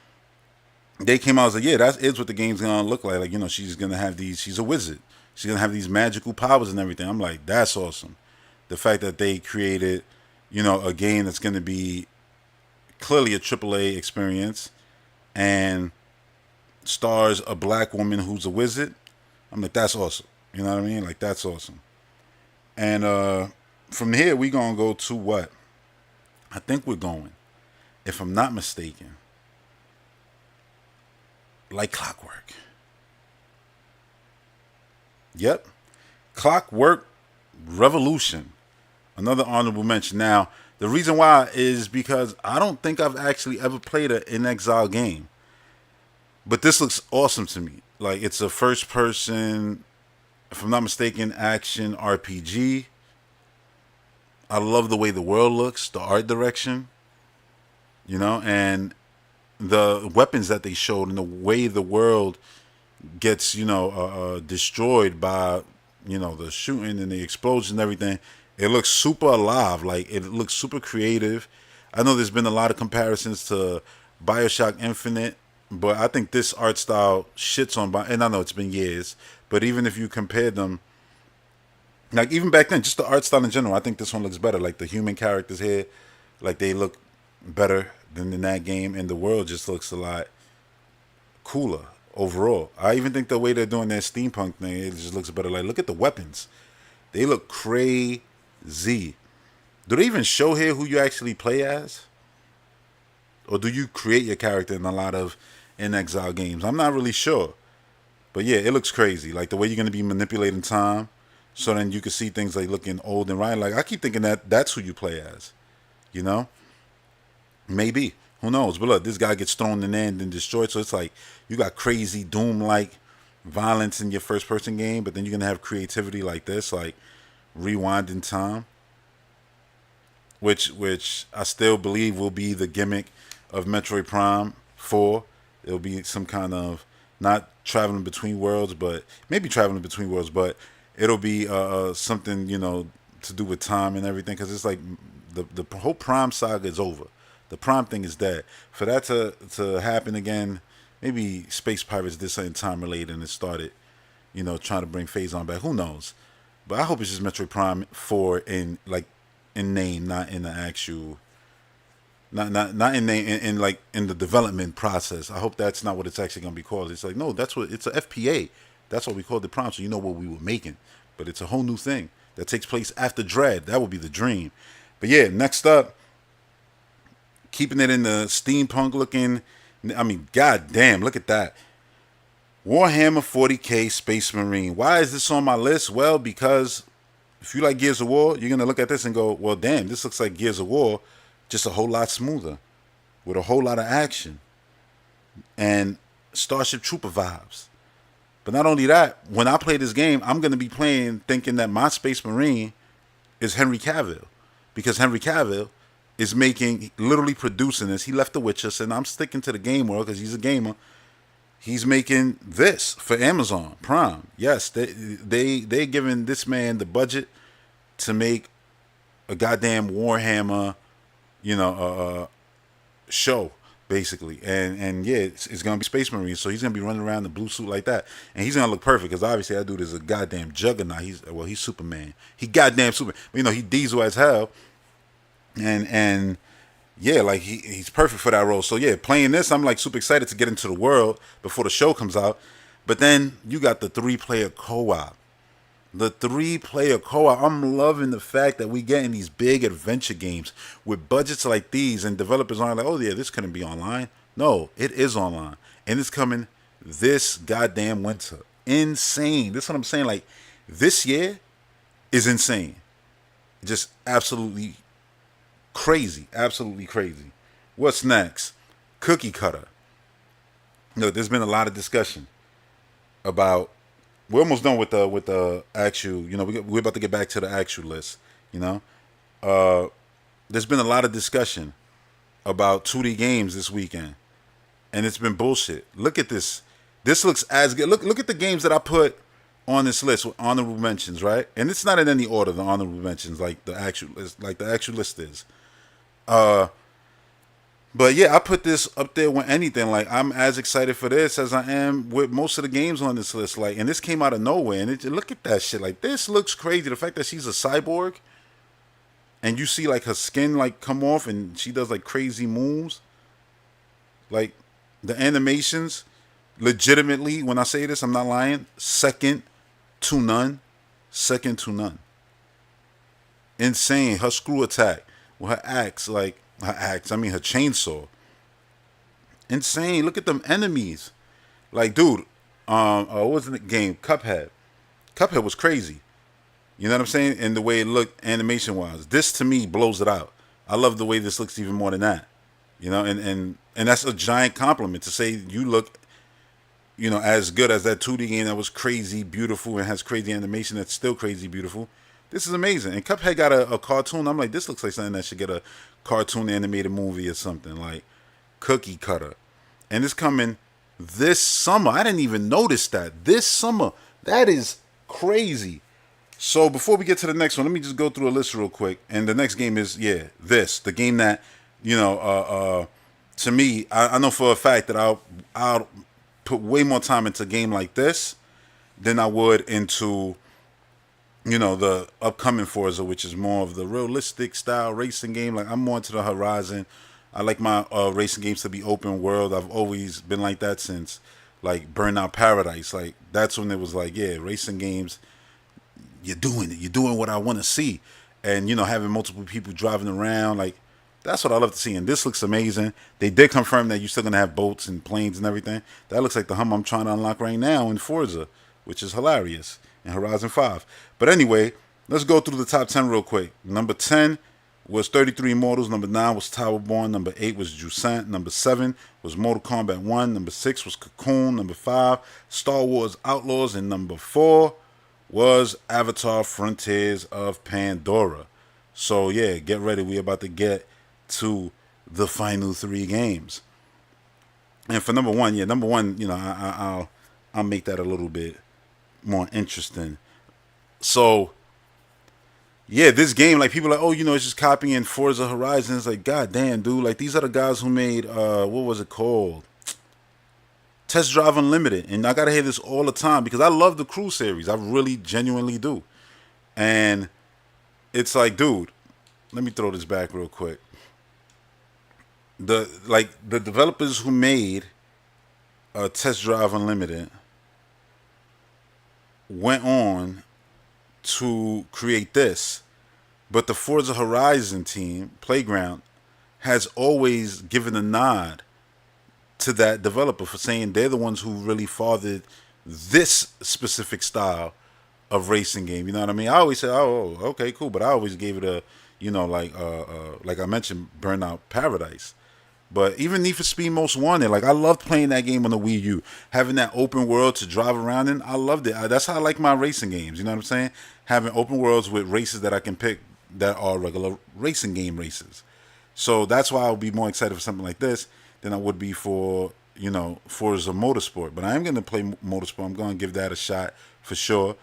they came out and said, yeah, that is what the game's gonna look like. Like, she's gonna have these. She's a wizard. She's gonna have these magical powers and everything. I'm like, that's awesome. The fact that they created, a game that's gonna be clearly a AAA experience and stars a black woman who's a wizard. I'm like, that's awesome. You know what I mean? Like, that's awesome. And from here, we gonna go to what? I think we're going, if I'm not mistaken, like clockwork. Yep. Clockwork Revolution. Another honorable mention. Now, the reason why is because I don't think I've actually ever played an In Exile game. But this looks awesome to me. Like, it's a first person, if I'm not mistaken, action RPG. I love the way the world looks, the art direction, and the weapons that they showed and the way the world gets, destroyed by, the shooting and the explosion and everything. It looks super alive. Like, it looks super creative. I know there's been a lot of comparisons to Bioshock Infinite, but I think this art style shits on, and I know it's been years, but even if you compare them, like even back then, just the art style in general, I think this one looks better. Like the human characters here, like they look better than in that game, and the world just looks a lot cooler overall. I even think the way they're doing their steampunk thing, it just looks better. Like, look at the weapons. They look crazy. Do they even show here who you actually play as? Or do you create your character in a lot of In Exile games? I'm not really sure. But yeah, it looks crazy. Like the way you're going to be manipulating time. So then you can see things like looking old and right. Like I keep thinking that that's who you play as. You know? Maybe. Who knows? But look, this guy gets thrown in there and then destroyed. So it's like you got crazy Doom-like violence in your first-person game. But then you're going to have creativity like this. Like rewinding time. Which I still believe will be the gimmick of Metroid Prime 4. It'll be some kind of, not traveling between worlds, but maybe traveling between worlds, but it'll be something, to do with time and everything, because it's like the whole Prime saga is over. The Prime thing is dead. For that to happen again, maybe Space Pirates did something time related and it started, trying to bring Phazon back. Who knows? But I hope it's just Metroid Prime 4 in name, not in the actual, not in name, in the development process. I hope that's not what it's actually gonna be called. It's like, no, that's what it's a FPA. That's what we called the Prime, so you know what we were making. But it's a whole new thing that takes place after Dread. That would be the dream. But yeah, next up, keeping it in the steampunk looking. I mean, goddamn, look at that. Warhammer 40K Space Marine. Why is this on my list? Well, because if you like Gears of War, you're going to look at this and go, well, damn, this looks like Gears of War, just a whole lot smoother, with a whole lot of action, and Starship Trooper vibes. But not only that, when I play this game, I'm going to be playing thinking that my Space Marine is Henry Cavill, because Henry Cavill is literally producing this. He left The Witcher, and I'm sticking to the game world because he's a gamer. He's making this for Amazon Prime. Yes, they're giving this man the budget to make a goddamn Warhammer, show basically. And yeah, it's gonna be Space Marine, so he's gonna be running around in the blue suit like that, and he's gonna look perfect because obviously that dude is a goddamn juggernaut. He's Superman. He goddamn Superman. He diesel as hell, and yeah, like he's perfect for that role. So yeah, playing this, I'm like super excited to get into the world before the show comes out. But then you got the 3-player co-op. The 3-player co-op. I'm loving the fact that we getting these big adventure games with budgets like these, and developers aren't like, oh yeah, this couldn't be online. No, it is online, and it's coming this goddamn winter. Insane. This is what I'm saying. Like, this year is insane. Just absolutely crazy. Absolutely crazy. What's next? Cookie Cutter. There's been a lot of discussion about. We're almost done with the actual. We're about to get back to the actual list. There's been a lot of discussion about 2D games this weekend, and it's been bullshit. Look at this. This looks as good. Look at the games that I put on this list with honorable mentions, right? And it's not in any order. The honorable mentions, like the actual list is. But yeah, I put this up there with anything. Like, I'm as excited for this as I am with most of the games on this list. Like, and this came out of nowhere. And look at that shit. Like, this looks crazy. The fact that she's a cyborg, and you see like her skin like come off, and she does like crazy moves. Like, the animations, legitimately, when I say this, I'm not lying. Second to none. Second to none. Insane. Her screw attack with her axe, her chainsaw. Insane. Look at them enemies. Like, dude, what was the game? Cuphead. Cuphead was crazy. You know what I'm saying? And the way it looked animation wise. This to me blows it out. I love the way this looks even more than that. You know, and that's a giant compliment to say you look, as good as that 2D game that was crazy beautiful and has crazy animation that's still crazy beautiful. This is amazing. And Cuphead got a cartoon. I'm like, this looks like something that should get a cartoon animated movie or something like Cookie Cutter. And it's coming this summer. I didn't even notice that. This summer. That is crazy. So before we get to the next one, let me just go through a list real quick. And the next game is, the game that, to me, I know for a fact that I'll put way more time into a game like this than I would into, the upcoming Forza, which is more of the realistic style racing game. Like, I'm more into the Horizon. I like my racing games to be open world. I've always been like that since, like, Burnout Paradise. Like, that's when it was like, racing games, you're doing it. You're doing what I want to see. And, having multiple people driving around, like, that's what I love to see. And this looks amazing. They did confirm that you're still going to have boats and planes and everything. That looks like the hum I'm trying to unlock right now in Forza, which is hilarious, in Horizon 5. But anyway, let's go through the top 10 real quick. Number 10 was 33 Immortals. Number 9 was Towerborn. Number 8 was Jusant. Number 7 was Mortal Kombat 1. Number 6 was Cocoon. Number 5, Star Wars Outlaws. And number 4 was Avatar Frontiers of Pandora. So, get ready. We're about to get to the final 3 games. And for number 1, I'll make that a little bit more interesting. So, this game, like, people are like, it's just copying Forza Horizon. It's like, god damn, dude. Like, these are the guys who made, what was it called? Test Drive Unlimited. And I gotta hear this all the time because I love the Crew series. I really genuinely do. And it's like, dude, let me throw this back real quick. The developers who made Test Drive Unlimited went on to create this, but the Forza Horizon team, Playground, has always given a nod to that developer for saying they're the ones who really fathered this specific style of racing game. You know what I mean? I always say, oh, okay, cool, but I always gave it a, like I mentioned, Burnout Paradise. But even Need for Speed Most Wanted, like, I loved playing that game on the Wii U. Having that open world to drive around in, I loved it. That's how I like my racing games, you know what I'm saying? Having open worlds with races that I can pick that are regular racing game races. So that's why I'll be more excited for something like this than I would be for, Forza Motorsport. But I am going to play Motorsport. I'm going to give that a shot for sure.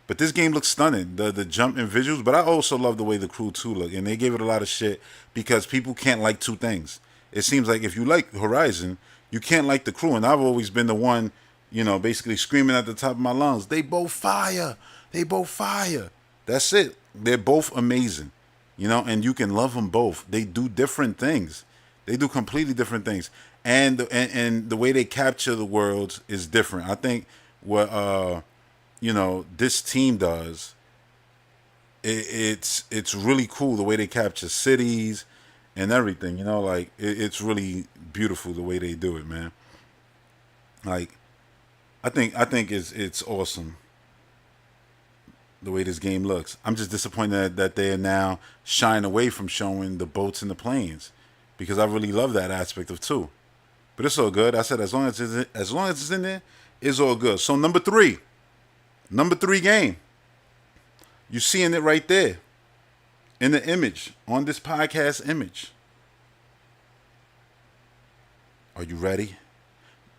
But this game looks stunning. The jump and visuals. But I also love the way the Crew 2 look. And they gave it a lot of shit because people can't like two things. It seems like if you like Horizon, you can't like the Crew. And I've always been the one, basically screaming at the top of my lungs, they both fire. They both fire. That's it. They're both amazing. And you can love them both. They do different things. They do completely different things. And the way they capture the worlds is different. I think what, this team does, it's really cool the way they capture cities and everything, it's really beautiful the way they do it, man. Like, I think it's awesome the way this game looks. I'm just disappointed that they are now shying away from showing the boats and the planes because I really love that aspect of 2. But it's all good. I said as long as it's in there, it's all good. So number 3 game, you seeing it right there. In the image, on this podcast image. Are you ready?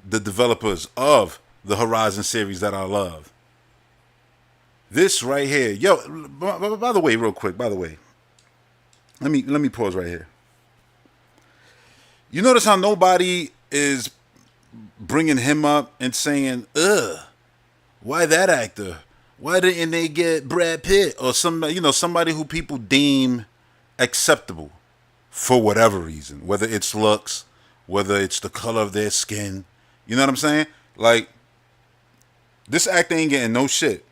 The developers of the Horizon series that I love. This right here. Yo, by the way, real quick, let me pause right here. You notice how nobody is bringing him up and saying, why that actor? Why didn't they get Brad Pitt or somebody who people deem acceptable for whatever reason, whether it's looks, whether it's the color of their skin, you know what I'm saying? Like, this actor ain't getting no shit,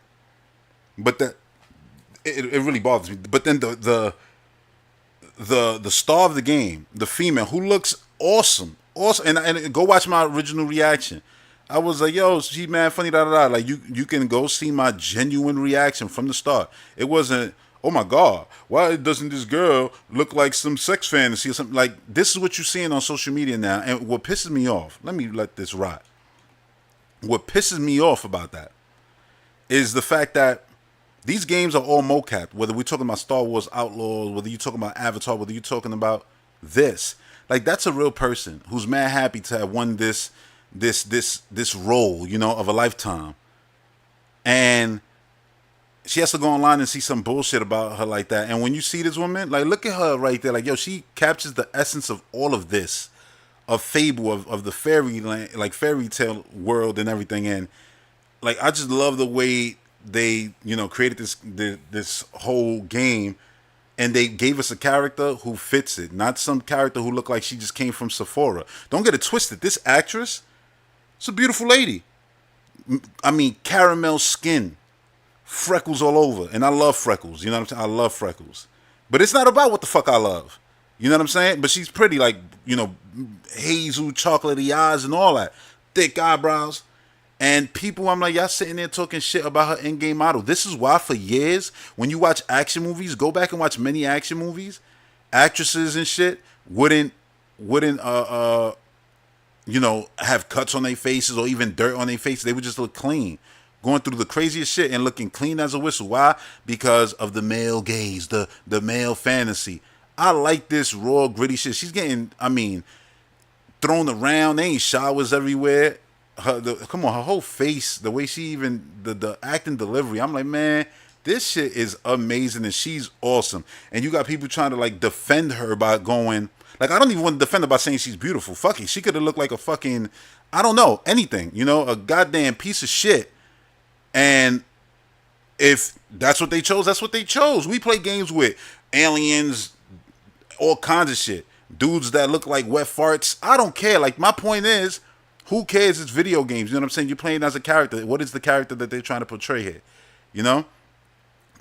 but that it really bothers me. But then the star of the game, the female who looks awesome, and go watch my original reaction. I was like, yo, she mad funny, da da da. Like you can go see my genuine reaction from the start. It wasn't, oh my god, why doesn't this girl look like some sex fantasy or something? Like this is what you're seeing on social media now, and what pisses me off. Let me let this rot. What pisses me off about that is the fact that these games are all mocap. Whether we're talking about Star Wars Outlaws, whether you're talking about Avatar, whether you're talking about this, like that's a real person who's mad happy to have won this role, you know, of a lifetime, and she has to go online and see some bullshit about her like that. And when you see this woman, like look at her right there, like yo, she captures the essence of all of this, of fable, of the fairy land, like fairy tale world and everything. And like I just love the way they, you know, created this whole game, and they gave us a character who fits it, not some character who looked like she just came from Sephora. Don't get it twisted. This actress, it's a beautiful lady. I mean, caramel skin, freckles all over, and I love freckles. You know what I'm saying? I love freckles, but it's not about what the fuck I love. You know what I'm saying? But she's pretty, like, you know, hazel, chocolatey eyes and all that, thick eyebrows. And people, I'm like, y'all sitting there talking shit about her in-game model. This is why for years, when you watch action movies, go back and watch many action movies, actresses and shit wouldn't you know, have cuts on their faces or even dirt on their faces. They would just look clean, going through the craziest shit and looking clean as a whistle. Why? Because of the male gaze, the male fantasy. I like this raw, gritty shit. She's getting, I mean, thrown around. There ain't showers everywhere. Come on, her whole face, the way she even, the acting delivery. I'm like, man, this shit is amazing and she's awesome. And you got people trying to like defend her by going, like, I don't even want to defend her by saying she's beautiful. Fuck it. She could have looked like a fucking, I don't know, anything, you know, a goddamn piece of shit. And if that's what they chose, that's what they chose. We play games with aliens, all kinds of shit. Dudes that look like wet farts. I don't care. Like, my point is, who cares? It's video games. You know what I'm saying? You're playing as a character. What is the character that they're trying to portray here? You know?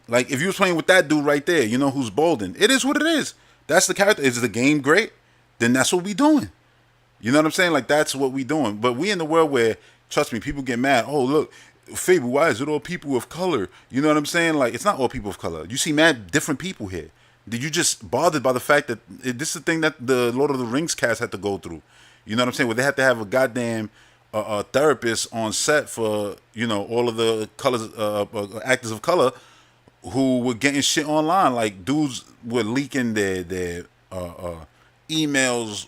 Like, if you was playing with that dude right there, you know, who's Bolden. It is what it is. That's the character. Is the game great? Then that's what we doing. You know what I'm saying? Like, that's what we doing. But we in the world where, trust me, people get mad. Oh, look, Fable, why is it all people of color? You know what I'm saying? Like, it's not all people of color. You see mad different people here. Did you just bothered by the fact that this is the thing that the Lord of the Rings cast had to go through? You know what I'm saying? Where they had to have a goddamn therapist on set for, you know, all of the colors, actors of color who were getting shit online. Like, dudes were leaking their emails,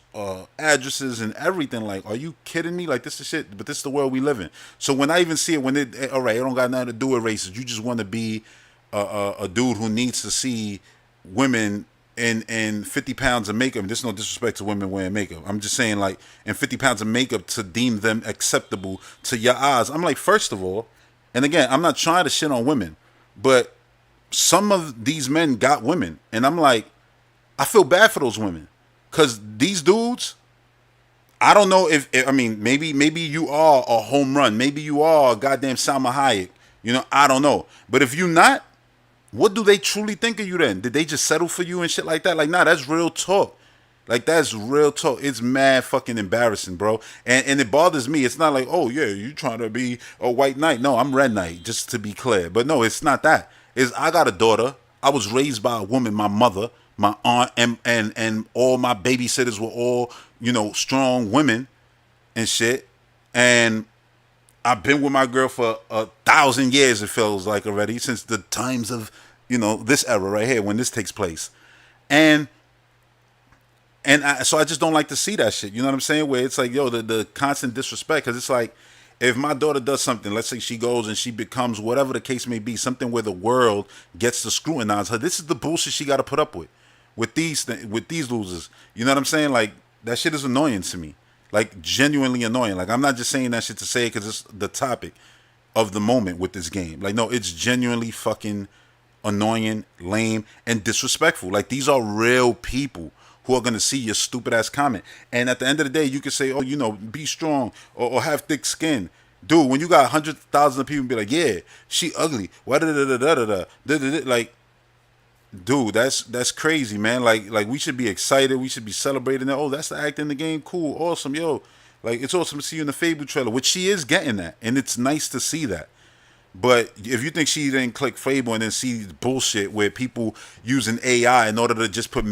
addresses, and everything. Like, are you kidding me? Like, this is shit. But this is the world we live in. So when I even see it, when it, all right, it don't got nothing to do with races. You just want to be a dude who needs to see women in 50 pounds of makeup. There's no disrespect to women wearing makeup. I'm just saying, like, in 50 pounds of makeup to deem them acceptable to your eyes. I'm like, first of all, and again, I'm not trying to shit on women, but some of these men got women, and I'm like, I feel bad for those women, because these dudes, I don't know if I mean, maybe you are a home run, maybe you are a goddamn Salma Hayek, you know, I don't know, but if you not, what do they truly think of you then? Did they just settle for you and shit like that? Like, nah, that's real talk. Like, that's real talk. It's mad fucking embarrassing, bro. And it bothers me. It's not like, oh yeah, you trying to be a white knight. No, I'm red knight, just to be clear. But no, it's not that. It's, I got a daughter. I was raised by a woman, my mother, my aunt, and all my babysitters were all, you know, strong women and shit. And I've been with my girl for 1,000 years, it feels like already, since the times of, you know, this era right here, when this takes place. And so I just don't like to see that shit. You know what I'm saying? Where it's like, yo, the constant disrespect. Because it's like, if my daughter does something, let's say she goes and she becomes, whatever the case may be, something where the world gets to scrutinize her, this is the bullshit she got to put up with these losers. You know what I'm saying? Like, that shit is annoying to me. Like, genuinely annoying. Like, I'm not just saying that shit to say it because it's the topic of the moment with this game. Like, no, it's genuinely fucking annoying, lame, and disrespectful. Like, these are real people who are going to see your stupid ass comment. And at the end of the day, you can say, oh, you know, be strong or have thick skin. Dude, when you got hundreds of thousands of people be like, yeah, she ugly. Like, dude, that's crazy, man. Like we should be excited. We should be celebrating that. Oh, that's the act in the game. Cool, awesome, yo. Like, it's awesome to see you in the Fable trailer, which she is getting that, and it's nice to see that. But if you think she didn't click Fable and then see bullshit where people using AI in order to just put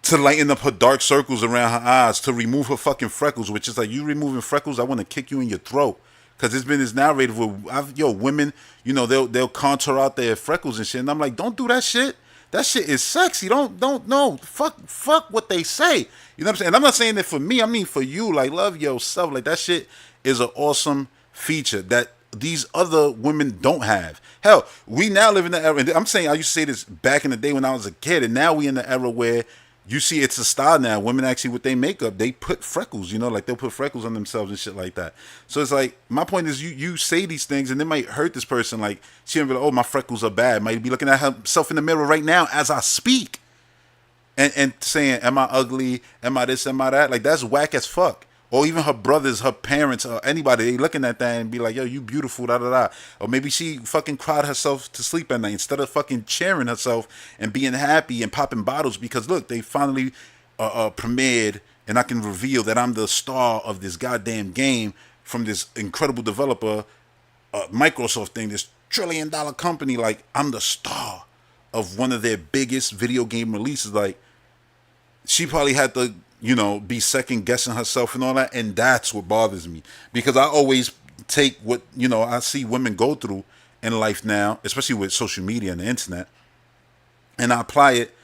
to lighten up her dark circles around her eyes, to remove her fucking freckles, which is like, you removing freckles, I want to kick you in your throat. Cause it's been this narrative where women, they'll contour out their freckles and shit, and I'm like, don't do that shit. That shit is sexy. Don't no. Fuck what they say. You know what I'm saying? And I'm not saying that for me. I mean for you. Like, love yourself. Like, that shit is an awesome feature that these other women don't have. Hell, we now live in the era. And I'm saying, I used to say this back in the day when I was a kid, and now we in the era where you see it's a style now. Women actually, with their makeup, they put freckles, like they'll put freckles on themselves and shit like that. So it's like, my point is, you say these things and it might hurt this person. Like, she might be like, oh, my freckles are bad. Might be looking at herself in the mirror right now as I speak and saying, am I ugly? Am I this? Am I that? Like, that's whack as fuck. Or even her brothers, her parents, or anybody, they looking at that and be like, yo, you beautiful, da da da. Or maybe she fucking cried herself to sleep at night instead of fucking cheering herself and being happy and popping bottles because, look, they finally premiered and I can reveal that I'm the star of this goddamn game from this incredible developer, Microsoft thing, this $1 trillion company. Like, I'm the star of one of their biggest video game releases. Like, she probably had to, be second guessing herself and all that. And that's what bothers me, because I always take what, I see women go through in life now, especially with social media and the internet, and I apply it,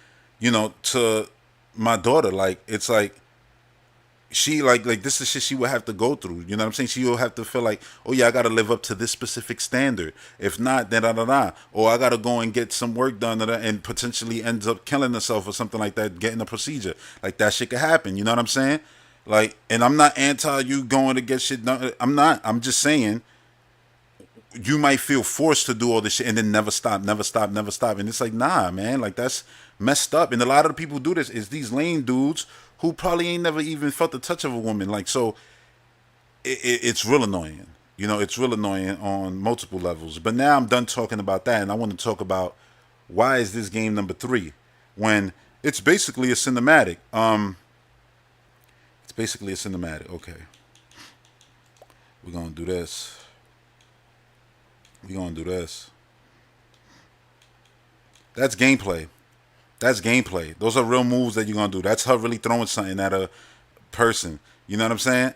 to my daughter. Like, it's like, she like this is shit she would have to go through. You know what I'm saying? She will have to feel like, oh yeah, I gotta live up to this specific standard. If not, then or I gotta go and get some work done, and potentially ends up killing herself or something like that, getting a procedure. Like, that shit could happen. You know what I'm saying? Like, and I'm not anti you going to get shit done. I'm not. I'm just saying, you might feel forced to do all this shit and then never stop. And it's like, nah, man, like, that's messed up. And a lot of the people who do this is these lame dudes who probably ain't never even felt the touch of a woman. Like, so it's real annoying. It's real annoying on multiple levels. But now I'm done talking about that, and I want to talk about, why is this game number 3 when it's basically a cinematic. It's basically a cinematic. Okay. We're going to do this. That's gameplay. Those are real moves that you're going to do. That's her really throwing something at a person. You know what I'm saying?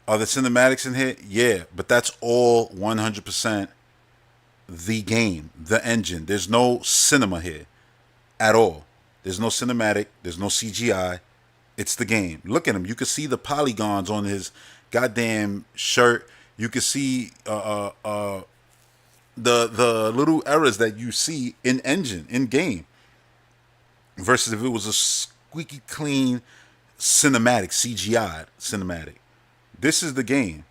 Are the cinematics in here? Yeah. But that's all 100% the game, the engine. There's no cinema here at all. There's no cinematic. There's no CGI. It's the game. Look at him. You can see the polygons on his goddamn shirt. You can see the little errors that you see in engine, in game. Versus if it was a squeaky clean cinematic, CGI cinematic. This is the game.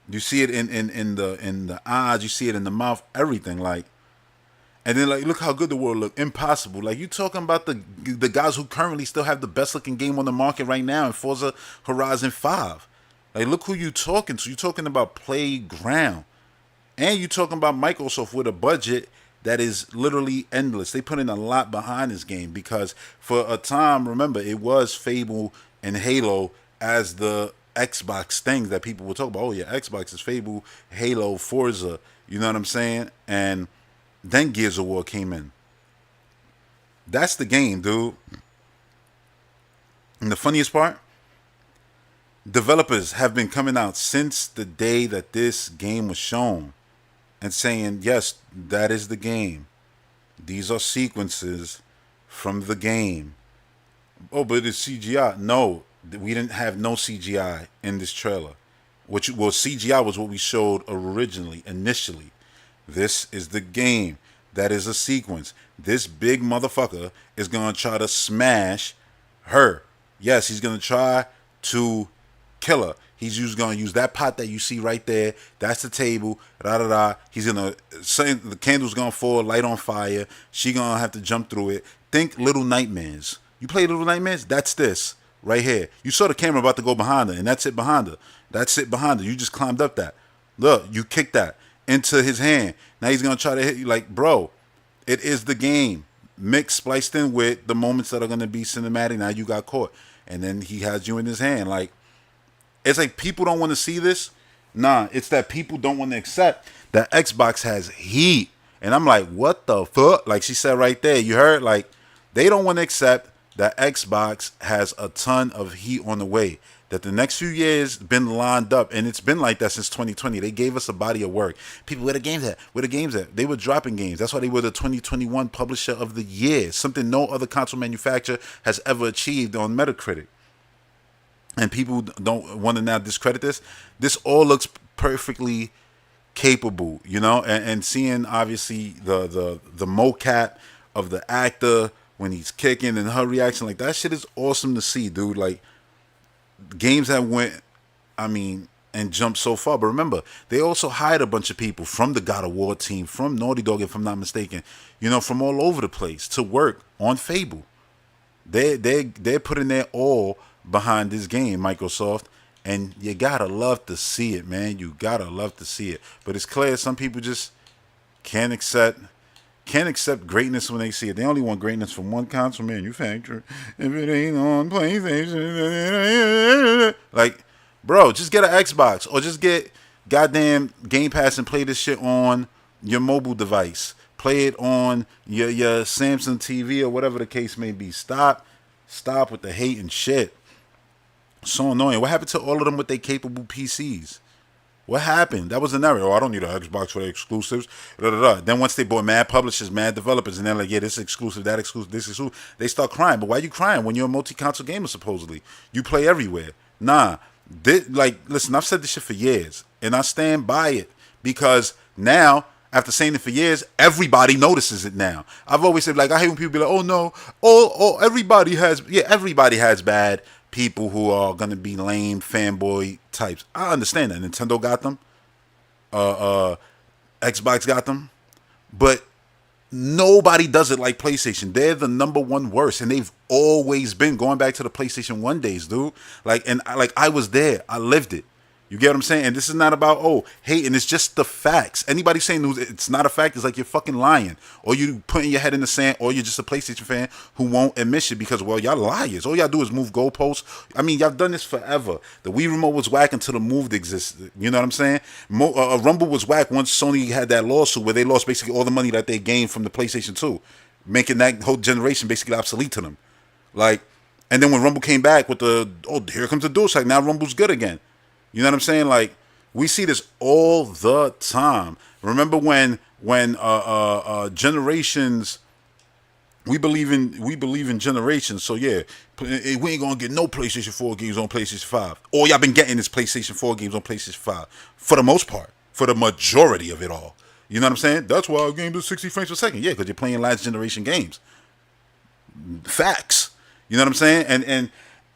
You see it in the eyes, you see it in the mouth, everything. Like, and then, like, look how good the world look. Impossible. Like, you talking about the guys who currently still have the best looking game on the market right now in Forza Horizon 5. Like, look who you talking to. You talking about Playground. And you talking about Microsoft with a budget that is literally endless. They put in a lot behind this game, because for a time, remember, it was Fable and Halo as the Xbox things that people will talk about. Oh yeah, Xbox is Fable, Halo, Forza. You know what I'm saying? And then Gears of War came in. That's the game, dude. And the funniest part, developers have been coming out since the day that this game was shown and saying, yes, that is the game. These are sequences from the game. Oh, but it's CGI. No, we didn't have no CGI in this trailer. CGI was what we showed originally, initially. This is the game. That is a sequence. This big motherfucker is going to try to smash her. Yes, he's going to try to kill her. He's going to use that pot that you see right there. That's the table. He's going to say the candle's going to fall, light on fire. She going to have to jump through it. Think Little Nightmares. You play Little Nightmares? That's this right here. You saw the camera about to go behind her, and that's it behind her. That's it behind her. You just climbed up that. Look, you kicked that into his hand. Now he's going to try to hit you. Like, bro, it is the game. Mixed, spliced in with the moments that are going to be cinematic. Now you got caught. And then he has you in his hand. Like, It's like people don't want to see this. Nah, it's that people don't want to accept that Xbox has heat. And I'm like, what the fuck? Like she said right there, you heard? Like, they don't want to accept that Xbox has a ton of heat on the way. That the next few years been lined up, and it's been like that since 2020. They gave us a body of work. People, where the games at? Where the games at? They were dropping games. That's why they were the 2021 Publisher of the Year, something no other console manufacturer has ever achieved on Metacritic. And people don't want to now discredit this. This all looks perfectly capable, you know, and seeing obviously the mocap of the actor when he's kicking and her reaction, like that shit is awesome to see, dude. Like games that went, I mean, and jumped so far. But remember, they also hired a bunch of people from the God of War team, from Naughty Dog, if I'm not mistaken, you know, from all over the place to work on Fable. They're putting their all behind this game, Microsoft, and you gotta love to see it, man. You gotta love to see it. But it's clear some people just can't accept greatness when they see it. They only want greatness from one console manufacturer. If it ain't on PlayStation, like, bro, just get an Xbox or just get goddamn Game Pass and play this shit on your mobile device. Play it on your Samsung TV or whatever the case may be. Stop with the hate and shit. So annoying. What happened to all of them with their capable PCs? What happened? That was an error. Oh, I don't need an Xbox for the exclusives. Then once they bought mad publishers, mad developers, and they're like, yeah, this is exclusive, that exclusive, this is exclusive, they start crying. But why are you crying when you're a multi-console gamer, supposedly? You play everywhere. Nah. Listen, I've said this shit for years, and I stand by it because now, after saying it for years, everybody notices it now. I've always said, like, I hate when people be like, oh, no, everybody has bad people who are gonna be lame fanboy types. I understand that. Nintendo got them. Xbox got them. But nobody does it like PlayStation. They're the number one worst, and they've always been, going back to the PlayStation 1 days, dude. I was there. I lived it. You get what I'm saying? And this is not about, hating. It's just the facts. Anybody saying it's not a fact is like you're fucking lying. Or you putting your head in the sand, or you're just a PlayStation fan who won't admit it because, well, y'all liars. All y'all do is move goalposts. I mean, y'all done this forever. The Wii remote was whack until the Move existed. You know what I'm saying? Rumble was whack once Sony had that lawsuit where they lost basically all the money that they gained from the PlayStation 2, making that whole generation basically obsolete to them. Like, and then when Rumble came back with here comes the DualShock, now Rumble's good again. You know what I'm saying? Like, we see this all the time. Remember when generations, we believe in generations. So yeah, we ain't gonna get no PlayStation 4 games on PlayStation 5. All y'all been getting is PlayStation 4 games on PlayStation 5 for the most part, for the majority of it all. You know what I'm saying? That's why our games are 60 frames per second. Yeah, because you're playing last generation games. Facts. You know what I'm saying?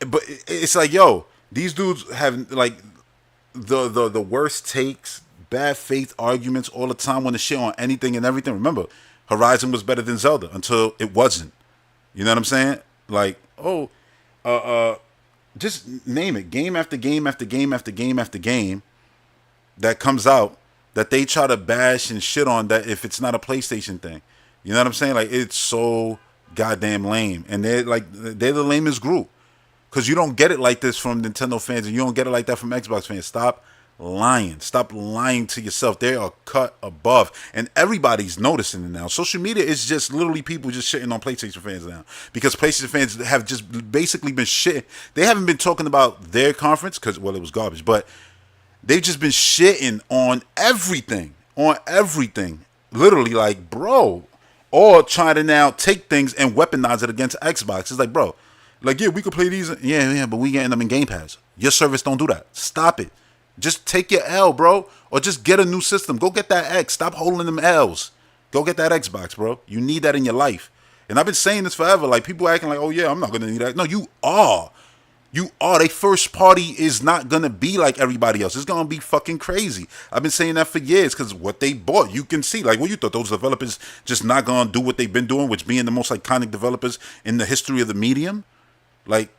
But it's like, yo, these dudes have like the worst takes, bad faith arguments all the time, want to shit on anything and everything. Remember, Horizon was better than Zelda until it wasn't. You know what I'm saying? Like, just name it. Game after game after game after game after game that comes out that they try to bash and shit on, that if it's not a PlayStation thing. You know what I'm saying? Like, it's so goddamn lame. And they're the lamest group. Because you don't get it like this from Nintendo fans, and you don't get it like that from Xbox fans. Stop lying. Stop lying to yourself. They are cut above. And everybody's noticing it now. Social media is just literally people just shitting on PlayStation fans now. Because PlayStation fans have just basically been shitting. They haven't been talking about their conference, because, well, it was garbage. But they've just been shitting on everything. On everything. Literally, like, bro. Or trying to now take things and weaponize it against Xbox. It's like, bro. Like, yeah, we could play these. Yeah, but we getting them in Game Pass. Your service don't do that. Stop it. Just take your L, bro. Or just get a new system. Go get that X. Stop holding them L's. Go get that Xbox, bro. You need that in your life. And I've been saying this forever. Like, people acting like, oh, yeah, I'm not going to need that. No, you are. You are. They first party is not going to be like everybody else. It's going to be fucking crazy. I've been saying that for years because what they bought, you can see. Like, what you thought, those developers just not going to do what they've been doing, which being the most iconic developers in the history of the medium? Like,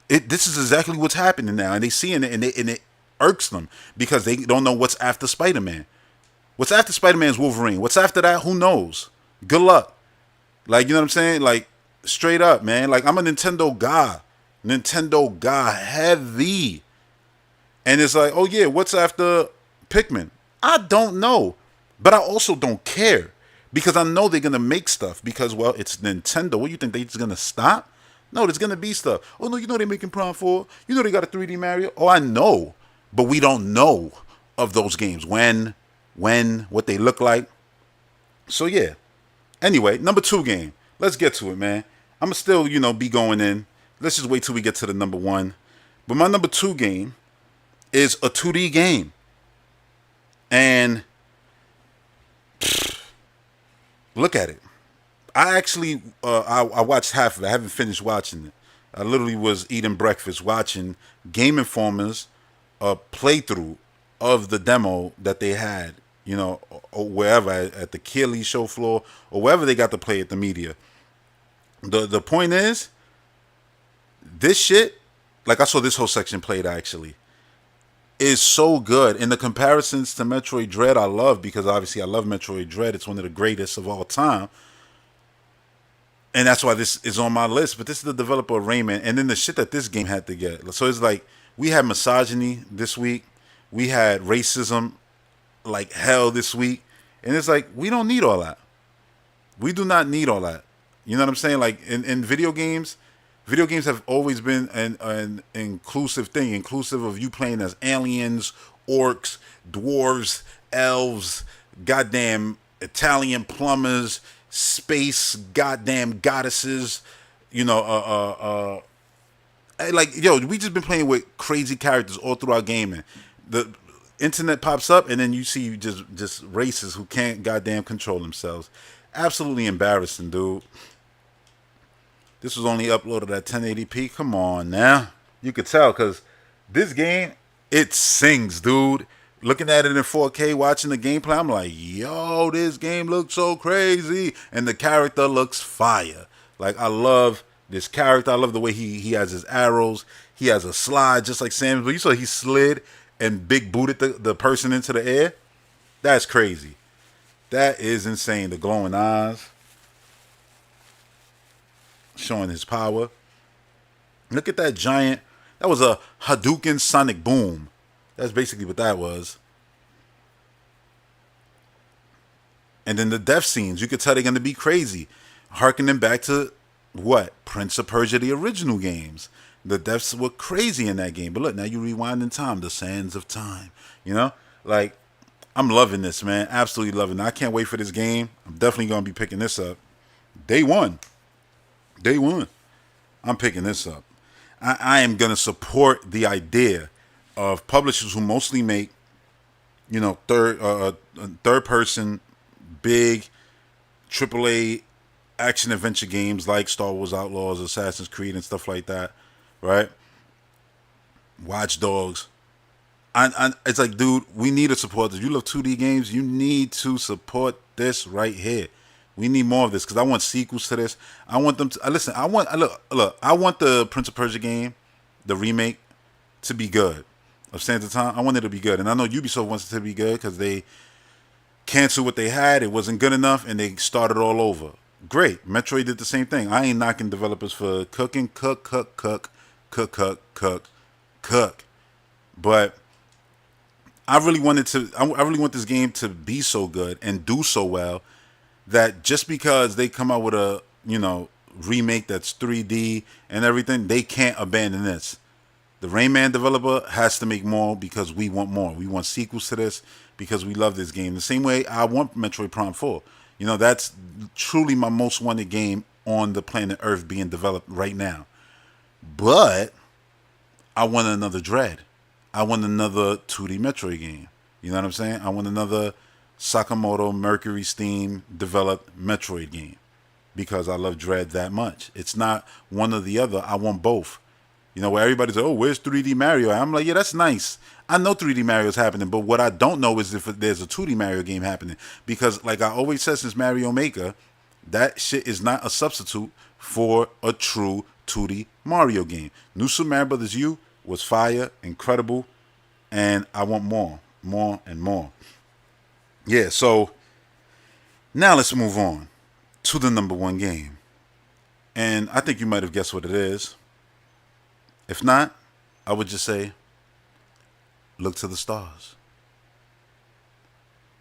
this is exactly what's happening now, and they seeing it, and it irks them because they don't know what's after Spider-Man. What's after Spider-Man's Wolverine? What's after that? Who knows? Good luck. Like, you know what I'm saying? Like, straight up, man. Like, I'm a Nintendo guy heavy. And it's like, oh yeah, what's after Pikmin? I don't know. But I also don't care. Because I know they're gonna make stuff. Because well, it's Nintendo. What do you think, they just gonna stop? No, there's gonna be stuff. Oh no, you know they're making Prime 4. You know they got a 3D Mario. Oh, I know. But we don't know of those games. When, what they look like. So yeah. Anyway, number 2 game. Let's get to it, man. I'ma still, be going in. Let's just wait till we get to the number 1. But my number 2 game is a 2D game. And look at it. I actually, I watched half of it. I haven't finished watching it. I literally was eating breakfast watching Game Informer's playthrough of the demo that they had, or wherever, at the Keeley show floor, or wherever they got to play at the media. The point is, this shit, like I saw this whole section played actually, is so good. And the comparisons to Metroid Dread I love, because obviously I love Metroid Dread. It's one of the greatest of all time. And that's why this is on my list. But this is the developer of Rayman. And then the shit that this game had to get. So it's like, we had misogyny this week. We had racism like hell this week. And it's like, we don't need all that. We do not need all that. You know what I'm saying? Like in video games have always been an inclusive thing, inclusive of you playing as aliens, orcs, dwarves, elves, goddamn Italian plumbers, space goddamn goddesses, like, yo, we just been playing with crazy characters all throughout gaming. The internet pops up and then you see just races who can't goddamn control themselves. Absolutely embarrassing, dude. This was only uploaded at 1080p. Come on now. You could tell because this game, it sings, dude. Looking at it in 4K, watching the gameplay, I'm like, yo, this game looks so crazy. And the character looks fire. Like, I love this character. I love the way he has his arrows. He has a slide just like Samus. But you saw he slid and big booted the person into the air. That's crazy. That is insane. The glowing eyes. Showing his power. Look at that giant. That was a Hadouken Sonic Boom. That's basically what that was. And then the death scenes. You could tell they're going to be crazy. Harkening back to what? Prince of Persia, the original games. The deaths were crazy in that game. But look, now you rewind in time. The sands of time. Like, I'm loving this, man. Absolutely loving it. I can't wait for this game. I'm definitely going to be picking this up. Day one. I'm picking this up. I am going to support the idea of publishers who mostly make, third person, big, AAA action adventure games like Star Wars Outlaws, Assassin's Creed, and stuff like that, right? Watch Dogs. It's like, dude, we need to support this. You love 2D games, you need to support this right here. We need more of this because I want sequels to this. I want them to listen. I want the Prince of Persia game, the remake, to be good. Of Sands of Time, I want it to be good, and I know Ubisoft wants it to be good because they canceled what they had. It wasn't good enough, and they started all over. Great. Metroid did the same thing. I ain't knocking developers for cook. But I really want this game to be so good and do so well that just because they come out with a, remake that's 3D and everything, they can't abandon this. The Rayman developer has to make more because we want more. We want sequels to this because we love this game. The same way I want Metroid Prime 4. That's truly my most wanted game on the planet Earth being developed right now. But I want another Dread. I want another 2D Metroid game. You know what I'm saying? I want another Sakamoto Mercury Steam developed Metroid game because I love Dread that much. It's not one or the other. I want both. Where everybody's like, oh, where's 3D Mario? I'm like, yeah, that's nice. I know 3D Mario is happening, but what I don't know is if there's a 2D Mario game happening. Because like I always said since Mario Maker, that shit is not a substitute for a true 2D Mario game. New Super Mario Bros. U was fire, incredible, and I want more and more. Yeah, so now let's move on to the number 1 game. And I think you might have guessed what it is. If not, I would just say Look to the stars.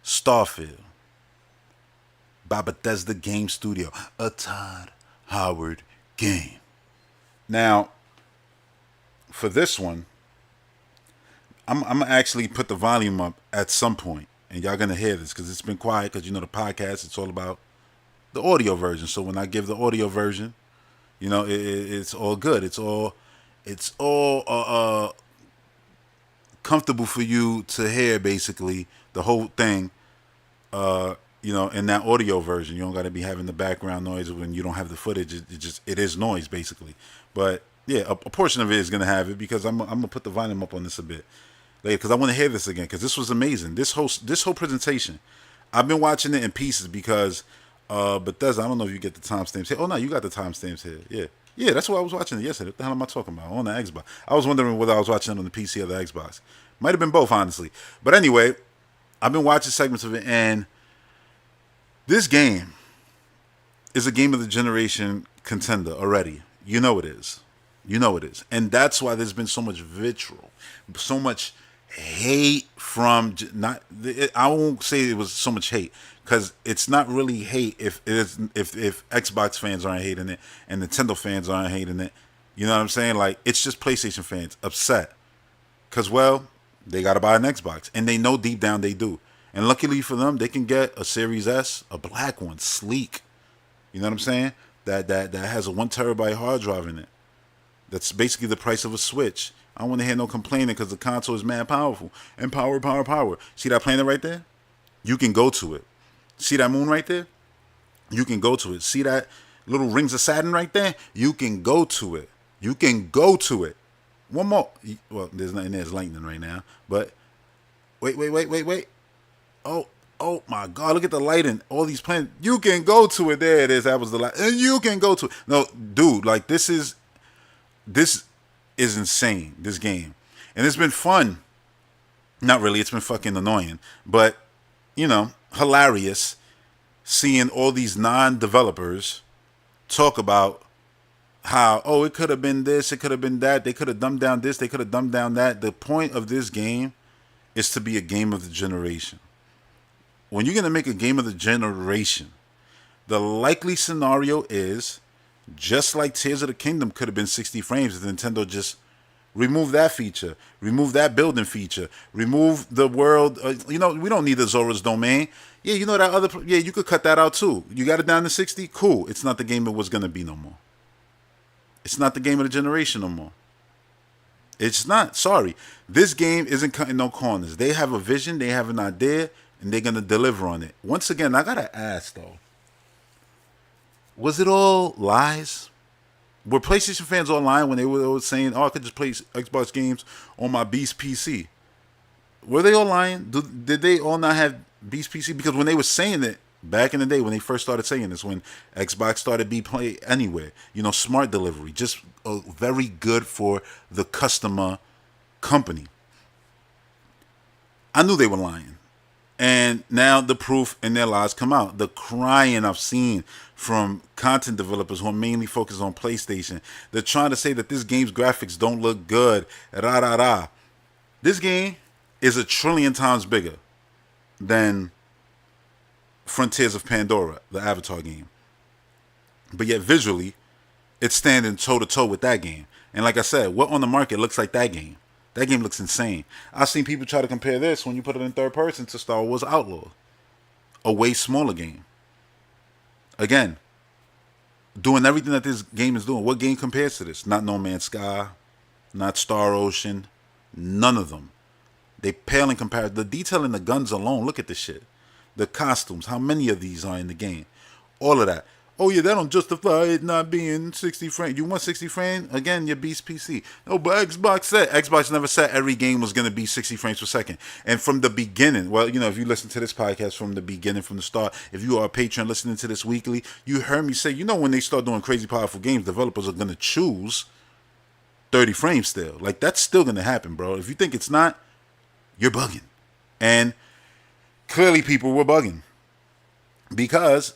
Starfield by Bethesda Game Studio, a Todd Howard game. Now, for this one, I'm gonna actually put the volume up at some point, and y'all gonna hear this because it's been quiet. Because the podcast, it's all about the audio version. So when I give the audio version, it's all good. It's all comfortable for you to hear, basically the whole thing. In that audio version, you don't got to be having the background noise when you don't have the footage. It is noise, basically. But yeah, a portion of it is gonna have it because I'm gonna put the volume up on this a bit later because I want to hear this again because this was amazing. This whole presentation, I've been watching it in pieces because Bethesda. I don't know if you get the timestamps here. Oh no, you got the timestamps here. Yeah, that's why I was watching it yesterday. What the hell am I talking about? On the Xbox. I was wondering whether I was watching it on the PC or the Xbox. Might have been both, honestly. But anyway, I've been watching segments of it, and this game is a game of the generation contender already. You know it is. And that's why there's been so much vitriol, so much hate from I won't say it was so much hate because it's not really hate if Xbox fans aren't hating it and Nintendo fans aren't hating it. You know what I'm saying? Like, it's just PlayStation fans upset because, well, they got to buy an Xbox, and they know deep down they do. And luckily for them, they can get a Series S, a black one, sleek. You know what I'm saying? That has a 1 terabyte hard drive in it. That's basically the price of a Switch. I don't want to hear no complaining because the console is mad powerful. And power. See that planet right there? You can go to it. See that moon right there? You can go to it. See that little rings of Saturn right there? You can go to it. One more. Well, there's nothing there. It's lightning right now. But wait. Oh my God, look at the lighting. All these planets. You can go to it. There it is. That was the light. And you can go to it. No, dude, like this is insane, this game. And it's been fun. Not really, it's been fucking annoying. But, hilarious seeing all these non-developers talk about how, it could have been this, it could have been that, they could have dumbed down this, they could have dumbed down that. The point of this game is to be a game of the generation. When you're going to make a game of the generation, the likely scenario is, just like Tears of the Kingdom could have been 60 frames if Nintendo just removed that feature, remove that building feature, remove the world. We don't need the Zora's Domain. Yeah, that you could cut that out too. You got it down to 60? Cool. It's not the game it was going to be no more. It's not the game of the generation no more. It's not. Sorry. This game isn't cutting no corners. They have a vision, they have an idea, and they're going to deliver on it. Once again, I got to ask, though. Was it all lies? Were PlayStation fans all lying when they were saying, I could just play Xbox games on my Beast PC? Were they all lying? Did they all not have Beast PC? Because when they were saying it, back in the day, when they first started saying this, when Xbox started be play anywhere, smart delivery, just very good for the customer company. I knew they were lying. And now the proof in their lies come out. The crying I've seen from content developers who are mainly focused on PlayStation. They're trying to say that this game's graphics don't look good. This game is 1 trillion times bigger than Frontiers of Pandora, the Avatar game. But yet visually, it's standing toe-to-toe with that game. And like I said, what on the market looks like that game? That game looks insane. I've seen people try to compare this when you put it in third person to Star Wars Outlaws. A way smaller game. Again, doing everything that this game is doing. What game compares to this? Not No Man's Sky, not Star Ocean, none of them. They pale in comparison. The detail in the guns alone, look at this shit. The costumes, how many of these are in the game? All of that. Oh yeah, that don't justify it not being 60 frames. You want 60 frames? Again, your Beast PC. No, but Xbox never said every game was going to be 60 frames per second. And from the beginning, well, if you listen to this podcast from the beginning, from the start, if you are a patron listening to this weekly, you heard me say, when they start doing crazy powerful games, developers are going to choose 30 frames still. Like, that's still going to happen, bro. If you think it's not, you're bugging. And clearly people were bugging. Because